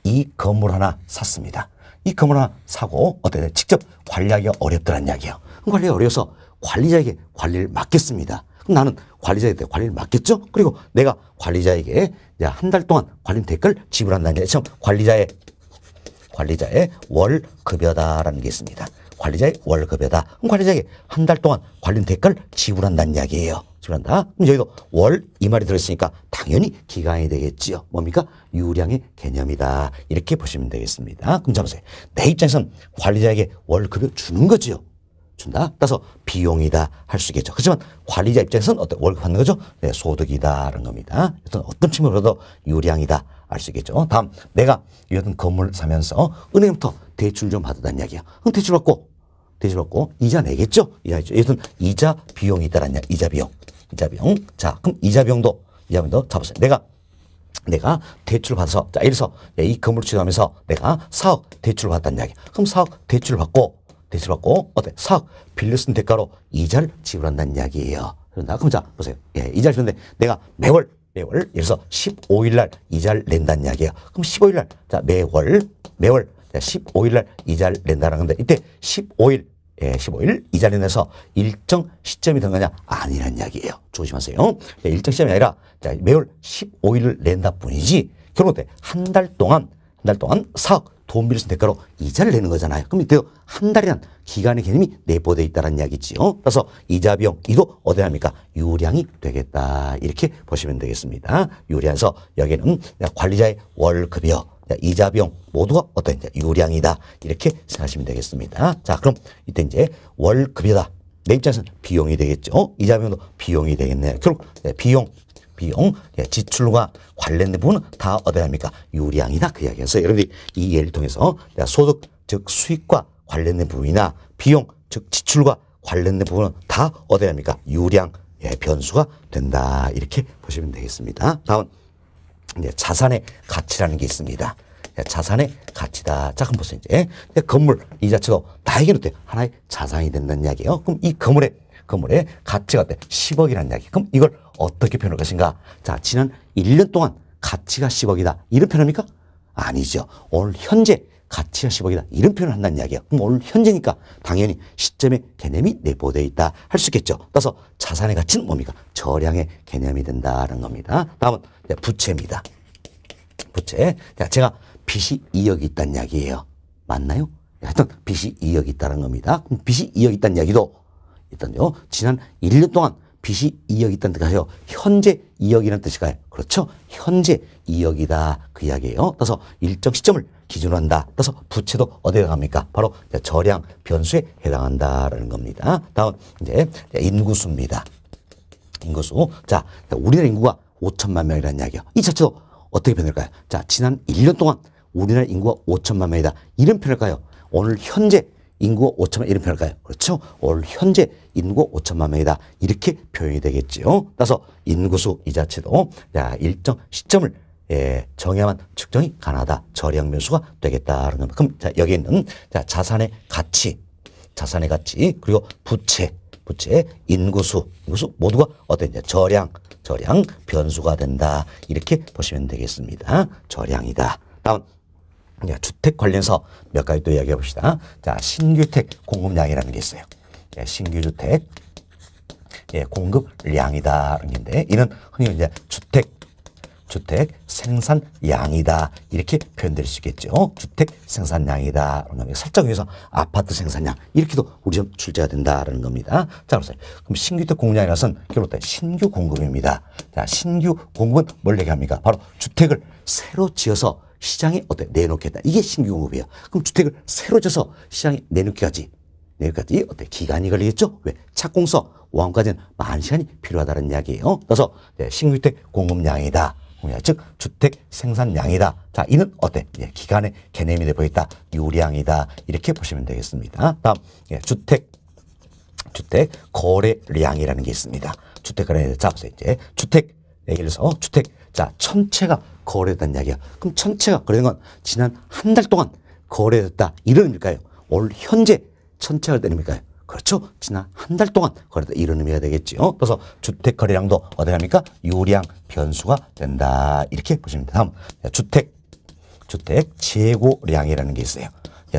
이 건물 하나 샀습니다. 이 건물 하나 사고 어때? 직접 관리하기가 어렵더란 이야기예요. 관리가 어려워서 관리자에게 관리를 맡겼습니다. 그럼 나는 관리자에게 관리를 맡겼죠? 그리고 내가 관리자에게 한 달 동안 관리 대가를 지불한다는 게 지금 관리자의 월급여다라는 게 있습니다. 관리자의 월급여다. 그럼 관리자에게 한 달 동안 관리 대가를 지불한다는 이야기예요. 지불한다. 그럼 여기도 월 이 말이 들어있으니까 당연히 기간이 되겠지요. 뭡니까? 유량의 개념이다. 이렇게 보시면 되겠습니다. 그럼 잠보세요. 내 입장에서는 관리자에게 월급여 주는 거지요. 준다. 따라서 비용이다 할 수 있겠죠. 그렇지만 관리자 입장에서는 어떤 월급 받는 거죠? 네, 소득이다라는 겁니다. 어떤 측면으로도 유량이다 알 수 있겠죠. 다음, 내가 이 어떤 건물을 사면서 은행부터 대출 좀 받았다는 이야기야. 그럼 대출 받고 이자 내겠죠. 이자 이자 비용이 있다는 이야기. 이자 비용. 자, 그럼 이자 비용도 잡았어요. 내가 대출 받아서 자, 이래서 이 건물 취득하면서 내가 4억 대출을 받았다는 이야기. 그럼 4억 대출을 받고 어때? 4억 빌려 쓴 대가로 이자를 지불한다는 이야기예요. 그럼 자, 보세요. 예, 이자를 주는데 내가 매월, 예를 들어서 15일 날 이자를 낸다는 이야기예요. 그럼 15일 날, 자, 매월, 15일 날 이자를 낸다는 건데, 이때 15일 이자를 내서 일정 시점이 된 거냐? 아니라는 이야기예요. 조심하세요. 일정 시점이 아니라, 자, 매월 15일을 낸다 뿐이지, 결국 때 한 달 동안 4억 돈 빌려 쓴 대가로 이자를 내는 거잖아요. 그럼 이때 한 달이란 기간의 개념이 내포되어 있다는 이야기지요. 그래서 이자 비용, 이도 어디 합니까? 유량이 되겠다. 이렇게 보시면 되겠습니다. 유량에서 여기는 관리자의 월급여, 이자 비용 모두가 어떤 유량이다. 이렇게 생각하시면 되겠습니다. 자, 그럼 이때 이제 월급이다. 내 입장에서는 비용이 되겠죠. 이자 비용도 비용이 되겠네요. 결국 비용, 지출과 관련된 부분은 다 어디야 합니까? 유량이다. 그 이야기에서 여러분들이 이 예를 통해서 소득, 즉 수익과 관련된 부분이나 비용, 즉 지출과 관련된 부분은 다 어디야 합니까? 유량, 변수가 된다. 이렇게 보시면 되겠습니다. 다음, 자산의 가치라는 게 있습니다. 자산의 가치다. 자, 그럼 보세요. 이제 건물 이 자체도 나에게는 하나의 자산이 된다는 이야기예요. 그럼 이 건물의 가치가 10억이라는 이야기. 그럼 이걸 어떻게 표현할 것인가? 자, 지난 1년 동안 가치가 10억이다. 이런 표현합니까? 아니죠. 오늘 현재 가치가 10억이다. 이런 표현을 한다는 이야기예요. 그럼 오늘 현재니까 당연히 시점의 개념이 내포되어 있다. 할 수 있겠죠. 따라서 자산의 가치는 뭡니까? 저량의 개념이 된다는 겁니다. 다음은 부채입니다. 부채. 제가 빚이 2억이 있다는 이야기예요. 맞나요? 하여튼 빚이 2억이 있다는 겁니다. 그럼 빚이 2억이 있다는 이야기도 일단요, 지난 1년 동안 빚이 2억 있다는 뜻이가요. 현재 2억이라는 뜻이가요. 그렇죠? 현재 2억이다. 그 이야기예요. 따라서 일정 시점을 기준으로 한다. 따라서 부채도 어디에 해당합니까? 바로 저량 변수에 해당한다라는 겁니다. 다음 이제 인구수입니다. 인구수. 자, 우리나라 인구가 5천만 명이라는 이야기예요. 이 자체도 어떻게 변할까요? 자, 지난 1년 동안 우리나라 인구가 5천만 명이다. 이런 표현일까요? 오늘 현재 인구가 5천만 이런 표현할까요? 그렇죠. 오늘 현재 인구가 5천만 명이다. 이렇게 표현이 되겠죠. 따라서 인구수 이 자체도 일정 시점을 정해야만 측정이 가능하다. 저량 변수가 되겠다는 겁니다. 그럼 자, 여기 있는 자산의 가치 그리고 부채, 인구수 모두가 어떤 저량 변수가 된다. 이렇게 보시면 되겠습니다. 저량이다. 다음 주택 관련해서 몇 가지 또 이야기해 봅시다. 자, 신규주택 공급량이라는 게 있어요. 신규주택 공급량이다라는 건데, 이는 흔히 이제 주택 생산량이다. 이렇게 표현될 수 있겠죠. 주택 생산량이다. 살짝 위해서 아파트 생산량 이렇게도 우리 좀 출제가 된다라는 겁니다. 자, 보세요. 그럼 신규주택 공급량이라는 것은 결국 신규 공급입니다. 자, 신규 공급은 뭘 얘기합니까? 바로 주택을 새로 지어서 시장에 내놓겠다. 이게 신규 공급이에요. 그럼 주택을 새로 져서 시장에 내놓기까지 여기까지 어때? 기간이 걸리겠죠? 왜? 착공서 완공까지는 많은 시간이 필요하다는 이야기예요. 그래서 신규주택 공급량이다. 즉 주택 생산량이다. 자, 이는 어때? 기간의 개념이 되어 있다. 유량이다. 이렇게 보시면 되겠습니다. 다음 주택 거래량이라는 게 있습니다. 주택 거래량. 자, 보세요. 이제 주택 예를 들어서 주택 자 1000채가 거래됐다는 이야기야. 그럼 1000채가 거래된 건 지난 한 달 동안 거래됐다. 이런 의미일까요? 올 현재 1000채가 되는 의미일까요? 그렇죠. 지난 한 달 동안 거래됐다. 이런 의미가 되겠죠. 그래서 주택 거래량도 어디 합니까? 유량 변수가 된다. 이렇게 보시면 됩니다. 다음 주택 재고량이라는 게 있어요.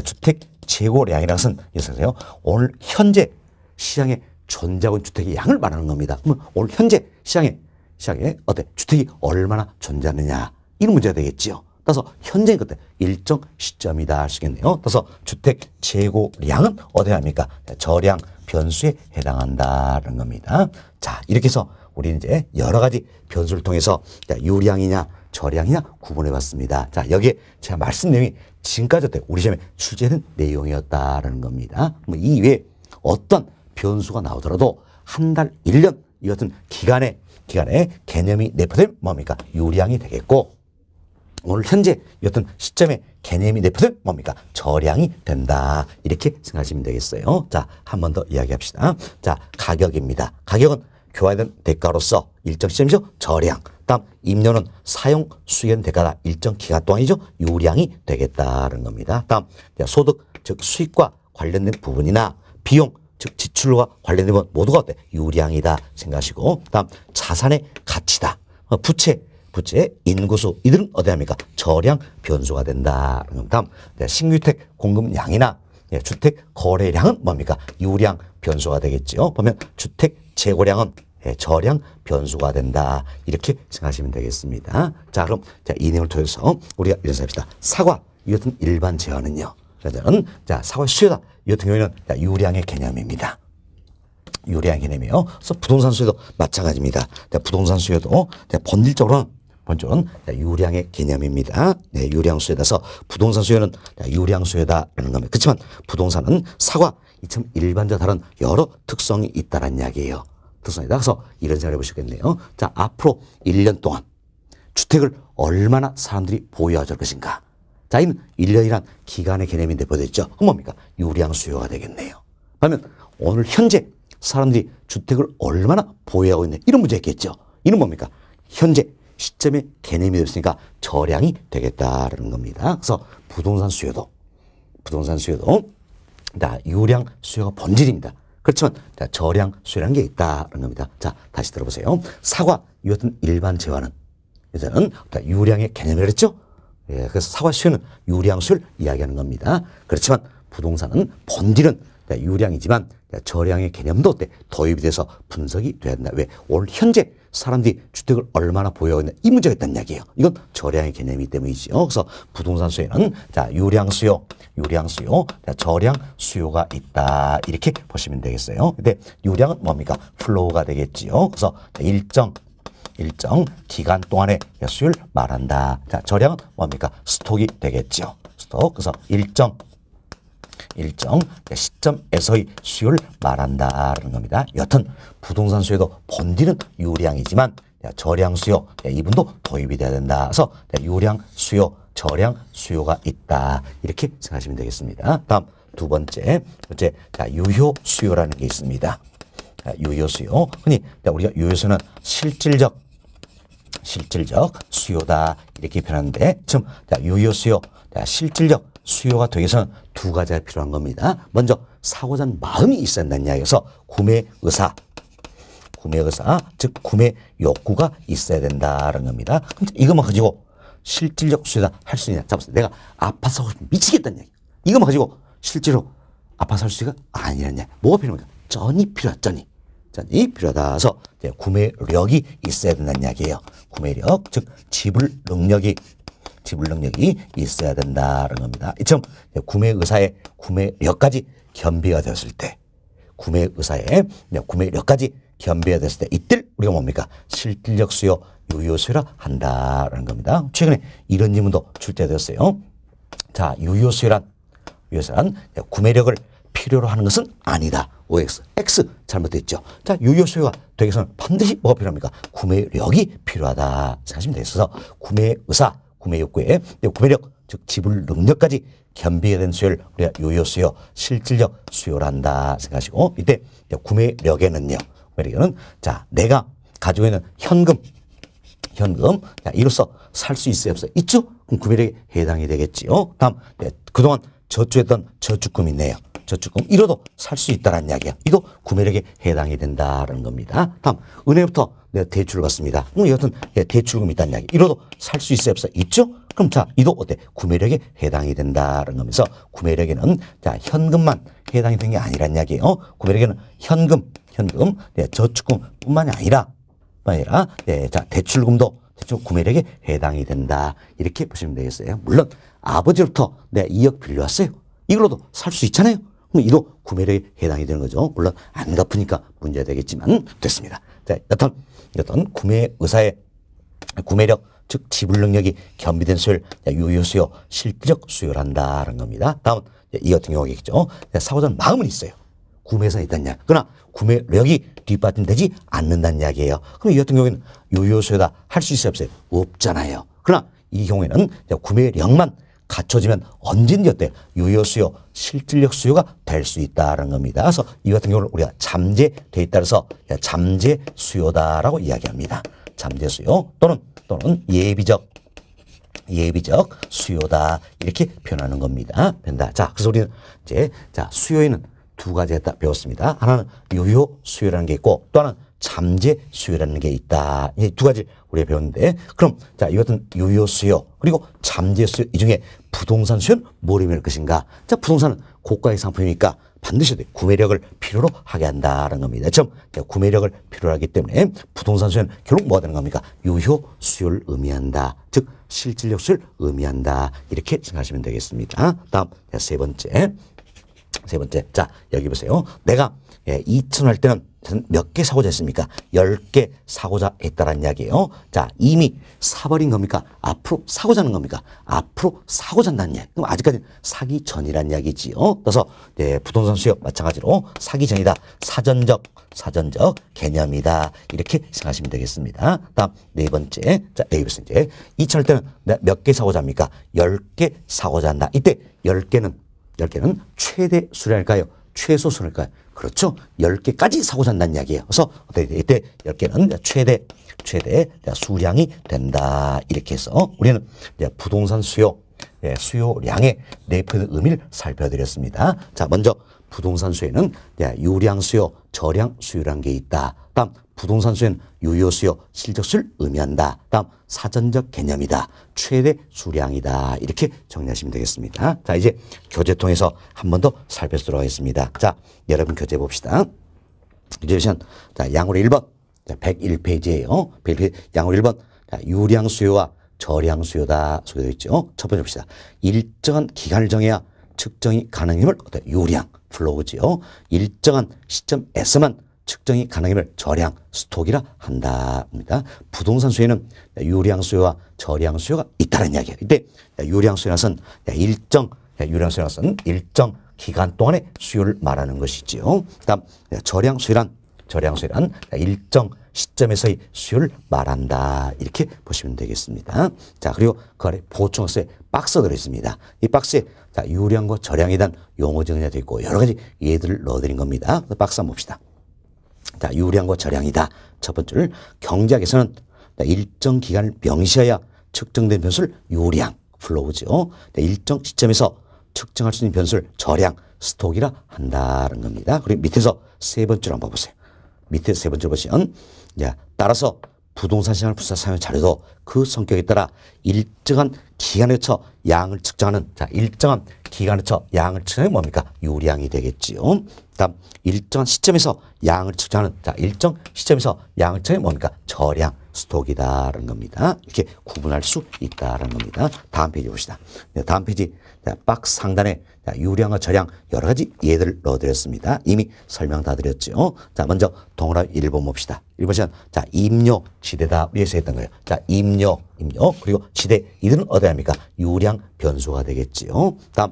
주택 재고량이라는 것은 예를 오늘 현재 시장에 존재하고 있는 주택의 양을 말하는 겁니다. 그러면 오늘 현재 시장에 어때? 주택이 얼마나 존재하느냐 이런 문제가 되겠지요. 따라서 현재는 그때 일정 시점이다 할 수 있겠네요. 따라서 주택 재고량은 어디에 합니까? 저량 변수에 해당한다는 겁니다. 자, 이렇게 해서 우리는 이제 여러 가지 변수를 통해서 유량이냐 저량이냐 구분해 봤습니다. 자, 여기에 제가 말씀 내용이 지금까지 우리 시험에 출제된 내용이었다라는 겁니다. 뭐 이 외에 어떤 변수가 나오더라도 한 달, 1년 이 같은 기간에 개념이 내포되면 뭡니까? 유량이 되겠고 오늘 현재 이 같은 시점에 개념이 내포되면 뭡니까? 저량이 된다. 이렇게 생각하시면 되겠어요. 자, 한 번 더 이야기합시다. 자, 가격입니다. 가격은 교환된 대가로서 일정 시점이죠. 저량. 다음 임료는 사용 수익된 대가다. 일정 기간 동안이죠. 유량이 되겠다는 겁니다. 다음 소득 즉 수익과 관련된 부분이나 비용 즉 지출과 관련된 건 모두가 어때? 유량이다 생각하시고 다음 자산의 가치다. 부채 인구수 이들은 어디 합니까? 저량 변수가 된다. 다음 신규주택 공급량이나 주택 거래량은 뭡니까? 유량 변수가 되겠죠. 보면 주택 재고량은 저량 변수가 된다. 이렇게 생각하시면 되겠습니다. 자, 그럼 이 내용을 통해서 우리가 이런 생각합시다. 사과 이 같은 일반 재화는요. 자, 사과의 수요다. 이 같은 경우에는 유량의 개념입니다. 유량의 개념이에요. 그래서 부동산 수요도 마찬가지입니다. 부동산 수요도 본질적으로는 유량의 개념입니다. 유량 수요에 따라서 부동산 수요는 유량 수요다라는 겁니다. 그렇지만 부동산은 사과 이처럼 일반적으로 다른 여러 특성이 있다는 이야기예요. 특성이다. 그래서 이런 생각을 해보시겠네요. 자, 앞으로 1년 동안 주택을 얼마나 사람들이 보유할 것인가. 자, 이는 1년이란 기간의 개념이 내포되죠. 그럼 뭡니까? 유량 수요가 되겠네요. 그러면 오늘 현재 사람들이 주택을 얼마나 보유하고 있는 이런 문제가 있겠죠. 이는 뭡니까? 현재 시점의 개념이 되었으니까 저량이 되겠다라는 겁니다. 그래서 부동산 수요도 유량 수요가 본질입니다. 그렇지만 저량 수요라는 게 있다는 겁니다. 자, 다시 들어보세요. 사과 이 같은 일반 재화는 이제는 유량의 개념이라고 했죠. 그래서 사과 수요는 유량 수요를 이야기하는 겁니다. 그렇지만 부동산은 본질은 유량이지만 저량의 개념도 도입이 돼서 분석이 돼야 된다. 왜? 오늘 현재 사람들이 주택을 얼마나 보유하고 있는 이 문제가 있다는 이야기예요. 이건 저량의 개념이기 때문이죠. 그래서 부동산 수요는 유량 수요, 저량 수요가 있다. 이렇게 보시면 되겠어요. 근데 유량은 뭡니까? 플로우가 되겠지요. 그래서 일정 기간 동안의 수요를 말한다. 자, 저량은 뭡니까? 스톡이 되겠죠. 스톡. 그래서 일정 시점에서의 수요를 말한다라는 겁니다. 여튼 부동산 수요도 본질은 유량이지만 저량 수요 이분도 도입이 돼야 된다. 그래서 유량 수요, 저량 수요가 있다. 이렇게 생각하시면 되겠습니다. 다음 두 번째 유효 수요라는 게 있습니다. 유효 수요. 흔히 우리가 유효 수요는 실질적 수요다 이렇게 표현하는데 지금 유효 수요, 실질적 수요가 되기 위해서는 두 가지가 필요한 겁니다. 먼저 사고자 하는 마음이 있어야 한다는 이야기여서 구매 의사, 즉 구매 욕구가 있어야 된다는 겁니다. 그럼 이것만 가지고 실질적 수요다 할 수 있냐? 잡았어요. 내가 아파서 미치겠다는 이야기. 이것만 가지고 실제로 아파서 할 수 있가 아니냐? 뭐가 필요합니까? 전이 필요하다. 그래서 구매력이 있어야 된다는 이야기예요. 구매력, 즉 지불 능력이 있어야 된다는 겁니다. 이처럼 구매 의사의 구매력까지 겸비가 되었을 때, 이때 우리가 뭡니까? 실질적 수요, 유효 수요라 한다는 겁니다. 최근에 이런 질문도 출제되었어요. 자, 유효 수요란 구매력을 필요로 하는 것은 아니다. OX. X 잘못됐죠. 자, 유효 수요가 되기 위해서는 반드시 뭐가 필요합니까? 구매력이 필요하다 생각하시면 되겠어서 구매 의사, 구매 욕구에 구매력, 즉 지불 능력까지 겸비게 된 수요를 우리가 유효 수요, 실질적 수요를 한다 생각하시고 이때 구매력에는요. 구매력에는 자, 내가 가지고 있는 현금 자, 이로써 살 수 있어요 없어요? 있죠? 그럼 구매력에 해당이 되겠지요. 다음 그동안 저축했던 저축금 있네요. 저축금 이로도 살 수 있다는 이야기야. 이도 구매력에 해당이 된다는 겁니다. 다음 은행부터 내가 대출을 받습니다. 여하튼 대출금이 있다는 이야기. 이로도 살 수 있어요 없어요? 있죠? 그럼 자, 이도 어때? 구매력에 해당이 된다는 거면서 구매력에는 자, 현금만 해당이 되는 게 아니란 이야기예요. 구매력에는 현금, 저축금뿐만이 아니라 자, 대출금도 구매력에 해당이 된다. 이렇게 보시면 되겠어요. 물론 아버지로부터 내가 2억 빌려왔어요. 이걸로도 살 수 있잖아요. 그럼 이도 구매력에 해당이 되는 거죠. 물론 안 갚으니까 문제가 되겠지만 됐습니다. 자, 여튼 구매 의사의 구매력, 즉 지불 능력이 겸비된 수요를 유효 수요, 실질적 수요를 한다는 겁니다. 다음 이 같은 경우겠죠. 사고자 하는 마음은 있어요. 구매사 있다는 이야기. 그러나 구매력이 뒷받침되지 않는다는 이야기예요. 그럼 이 같은 경우에는 유효 수요다 할 수 있어요 없어요? 없잖아요. 그러나 이 경우에는 구매력만 갖춰지면 언제든지 어때? 유효 수요, 실질적 수요가 될 수 있다는 겁니다. 그래서 이 같은 경우는 우리가 잠재돼 있다라서 잠재 수요다라고 이야기합니다. 잠재 수요 또는 예비적 수요다 이렇게 표현하는 겁니다. 자, 그래서 우리는 이제 자, 수요에는 두 가지가 있다 배웠습니다. 하나는 유효 수요라는 게 있고 또 하나는 잠재 수요라는 게 있다. 이 두 가지 우리가 배웠는데 그럼 자, 이 같은 유효 수요 그리고 잠재 수요 이 중에 부동산 수요는 뭐를 의미할 것인가? 자, 부동산은 고가의 상품이니까 반드시 구매력을 필요로 하게 한다는 겁니다. 좀 구매력을 필요로 하기 때문에 부동산 수요는 결국 뭐가 되는 겁니까? 유효 수요를 의미한다. 즉 실질적 수요를 의미한다. 이렇게 생각하시면 되겠습니다. 다음 세 번째. 자, 여기 보세요. 내가 2천 할 때는 몇 개 사고자 했습니까? 10개 사고자 했다는 이야기예요. 자, 이미 사버린 겁니까? 앞으로 사고자 하는 겁니까? 앞으로 사고자 한다는 이야기. 그럼 아직까지는 사기 전이라는 이야기지요. 그래서 부동산 수요 마찬가지로 사기 전이다. 사전적 개념이다. 이렇게 생각하시면 되겠습니다. 다음 네 번째. 자, 여기 보세요. 이제 2천 할 때는 몇 개 사고자 합니까? 10개 사고자 한다. 이때 10개는 최대 수량일까요? 최소 수량일까요? 그렇죠. 10개까지 사고자 한다는 이야기예요. 그래서 이때 10개는 최대 수량이 된다. 이렇게 해서 우리는 부동산 수요량의 내포된 의미를 살펴드렸습니다. 자, 먼저 부동산 수요에는 유량 수요, 저량 수요라는 게 있다. 다음 부동산 수요는 유효 수요, 실적 수요를 의미한다. 다음 사전적 개념이다. 최대 수량이다. 이렇게 정리하시면 되겠습니다. 자, 이제 교재 통해서 한 번 더 살펴보도록 하겠습니다. 자, 여러분 교재 봅시다. 교재 보시면 자, 양으로 1번. 자, 101페이지예요. 101페이지 양으로 1번. 자, 유량 수요와 저량 수요다. 소개되어 있죠. 첫 번째 봅시다. 일정한 기간을 정해야 측정이 가능함을 유량 플로우지요. 일정한 시점에서만 측정이 가능함을 저량 스톡이라 한다입니다. 부동산 수요에는 유량 수요와 저량 수요가 있다는 이야기예요. 이때 유량 수요는 일정 기간 동안의 수요를 말하는 것이지요. 그다음 저량 수요란 일정 시점에서의 수요를 말한다. 이렇게 보시면 되겠습니다. 자, 그리고 그 아래 보충학습에 박스가 들어있습니다. 이 박스에 자, 유량과 저량에 대한 용어 정리가 되어 있고 여러 가지 예들을 넣어드린 겁니다. 박스 한번 봅시다. 자, 유량과 저량이다. 첫 번째를 경제학에서는 일정 기간을 명시하여 측정된 변수를 유량, 플로우죠. 일정 시점에서 측정할 수 있는 변수를 저량, 스톡이라 한다는 겁니다. 그리고 밑에서 세 번째로 한번 보세요. 밑에 세 번째로 보시면 따라서 부동산 시장을 분석하는 자료도 그 성격에 따라 일정한 기간에 거쳐 양을 측정하는 일정한 기간에 거쳐 양을 측정하는 뭡니까? 유량이 되겠지요. 다음 일정한 시점에서 양을 측정하는 일정 시점에서 양을 측정하는 뭡니까? 저량 스톡이다라는 겁니다. 이렇게 구분할 수 있다라는 겁니다. 다음 페이지 봅시다. 다음 페이지 박스 상단에 유량과 저량 여러 가지 예들을 넣어드렸습니다. 이미 설명 다 드렸죠. 자, 먼저 동그라미 1번 봅시다. 1번은 임료, 지대다 위에서 했던 거예요. 자, 임료 그리고 지대 이들은 어디야 합니까? 유량 변수가 되겠지요. 다음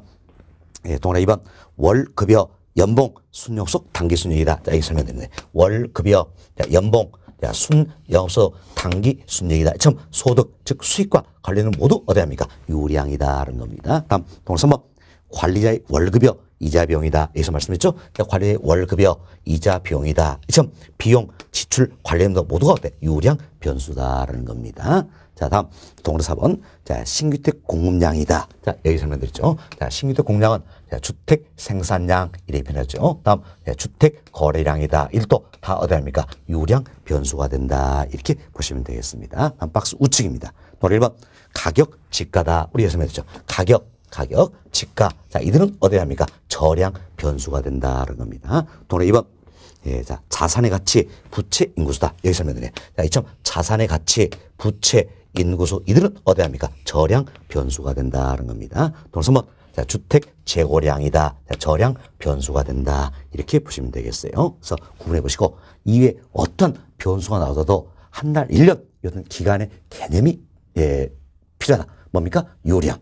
동그라미 2번 월급여 연봉, 순영속, 단기 순이익이다. 자, 이렇게 설명드리네. 월급이요. 자, 연봉, 자, 순영속, 단기 순이익이다. 처음 소득, 즉 수익과 관련은 모두 어디야 합니까? 유량이다라는 겁니다. 다음 동사 3번. 관리자의 월급이요. 이자 비용이다. 여기서 말씀했죠? 자, 관리자의 월급이요. 이자 비용이다. 처음 비용, 지출, 관련도 모두가 어때? 유량 변수다라는 겁니다. 자, 다음 동사 4번. 자, 신규주택 공급량이다. 자, 여기 설명드렸죠. 자, 신규주택 공급량은 자, 주택 생산량 이렇게 표현하죠. 다음 자, 주택 거래량이다. 이것도 다 어디 합니까? 유량 변수가 된다. 이렇게 보시면 되겠습니다. 다음 박스 우측입니다. 동사 1번. 가격 지가다. 우리가 설명했죠. 가격, 지가. 자, 이들은 어디 합니까? 저량 변수가 된다는 겁니다. 동사 2번. 예, 자, 자산의 가치, 부채, 인구수다. 여기 설명드리네. 자, 이점 자산의 가치, 부채, 인구수 이들은 어디 합니까? 저량 변수가 된다는 겁니다. 동사 3번. 자, 주택 재고량이다. 자, 저량 변수가 된다. 이렇게 보시면 되겠어요. 그래서 구분해 보시고 이외에 어떤 변수가 나오더라도 한 달, 1년 이런 기간의 개념이 예, 필요하다. 뭡니까? 요량.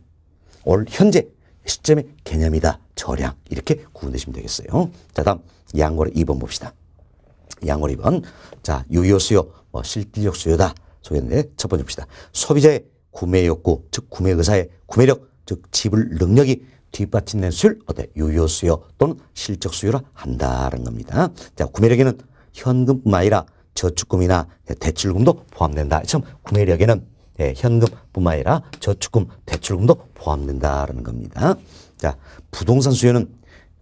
올 현재 시점의 개념이다. 저량. 이렇게 구분되시면 되겠어요. 자, 다음 양고래 2번 봅시다. 양고래 2번. 자, 유효 수요, 실질적 수요다. 소개했는데 첫 번째 봅시다. 소비자의 구매 욕구, 즉 구매 의사의 구매력, 즉 지불 능력이 뒷받침된 수요를 어때? 유효 수요 또는 실적 수요라 한다는 겁니다. 자, 구매력에는 현금뿐만 아니라 저축금이나 대출금도 포함된다. 처음 구매력에는 현금뿐만 아니라 저축금, 대출금도 포함된다는 겁니다. 자, 부동산 수요는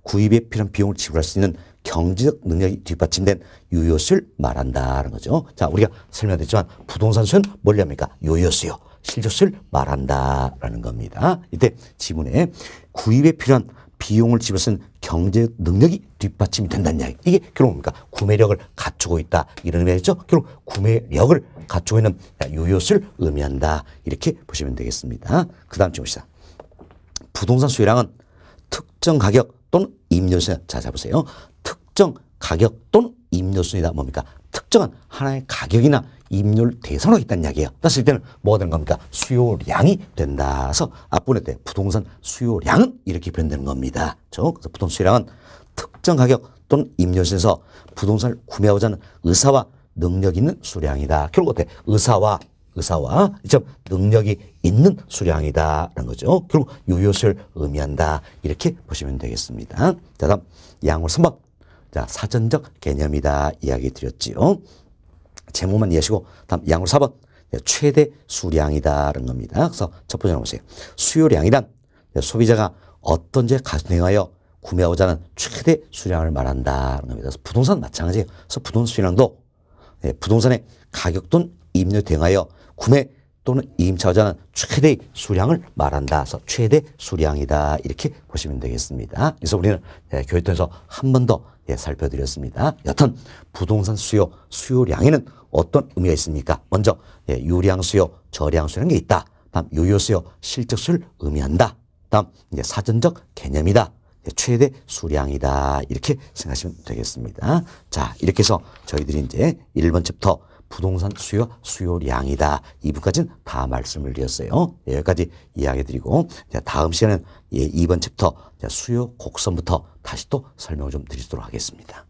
구입에 필요한 비용을 지불할 수 있는 경제적 능력이 뒷받침된 유효수를 말한다는 거죠. 자, 우리가 설명드렸지만 부동산 수요는 뭘 합니까? 유효수요, 실적수를 말한다라는 겁니다. 이때 지문에 구입에 필요한 비용을 지불할 수 있는 경제적 능력이 뒷받침이 된다는 이야기. 이게 결국 뭡니까? 구매력을 갖추고 있다. 이런 의미겠죠? 결국 구매력을 갖추고 있는 유효수를 의미한다. 이렇게 보시면 되겠습니다. 그 다음 좀 봅시다. 부동산 수요량은 특정 가격 또는 임대순이다. 자, 잡으세요. 특정 가격 또는 임대순이다. 뭡니까? 특정한 하나의 가격이나 임대를 대상으로 있다는 이야기예요. 따라서 이때는 뭐가 되는 겁니까? 수요량이 된다. 그래서 앞부분에 때 부동산 수요량은 이렇게 표현되는 겁니다. 그래서 부동산 수요량은 특정 가격 또는 임대순에서 부동산을 구매하고자 하는 의사와 능력 있는 수량이다. 결국 어때? 의사와 이점 능력이 있는 수량이다라는 거죠. 결국 유효수를 의미한다. 이렇게 보시면 되겠습니다. 자, 다음 양호 3번. 자, 사전적 개념이다. 이야기 드렸지요. 제목만 이해하시고 다음 양호 4번. 최대 수량이다라는 겁니다. 그래서 첫 번째 보세요. 수요량이란 소비자가 어떤 제 가중하여 구매하고자 하는 최대 수량을 말한다는 겁니다. 그래서 부동산 마찬가지예요. 그래서 부동산 수량도 부동산의 가격 또는 임대에 대응하여 구매 또는 임차하고자 하는 최대의 수량을 말한다. 그래서 최대 수량이다. 이렇게 보시면 되겠습니다. 그래서 우리는 교육통에서 한 번 더 살펴드렸습니다. 여튼 부동산 수요량에는 어떤 의미가 있습니까? 먼저 유량 수요, 저량 수요라는 게 있다. 다음 유효 수요, 실적 수요를 의미한다. 다음 이제 사전적 개념이다. 최대 수량이다. 이렇게 생각하시면 되겠습니다. 자, 이렇게 해서 저희들이 이제 1번 챕터 부동산 수요, 수요량이다. 2부까지는 다 말씀을 드렸어요. 여기까지 이야기 드리고 다음 시간에는 2번 챕터 수요 곡선부터 다시 또 설명을 좀 드리도록 하겠습니다.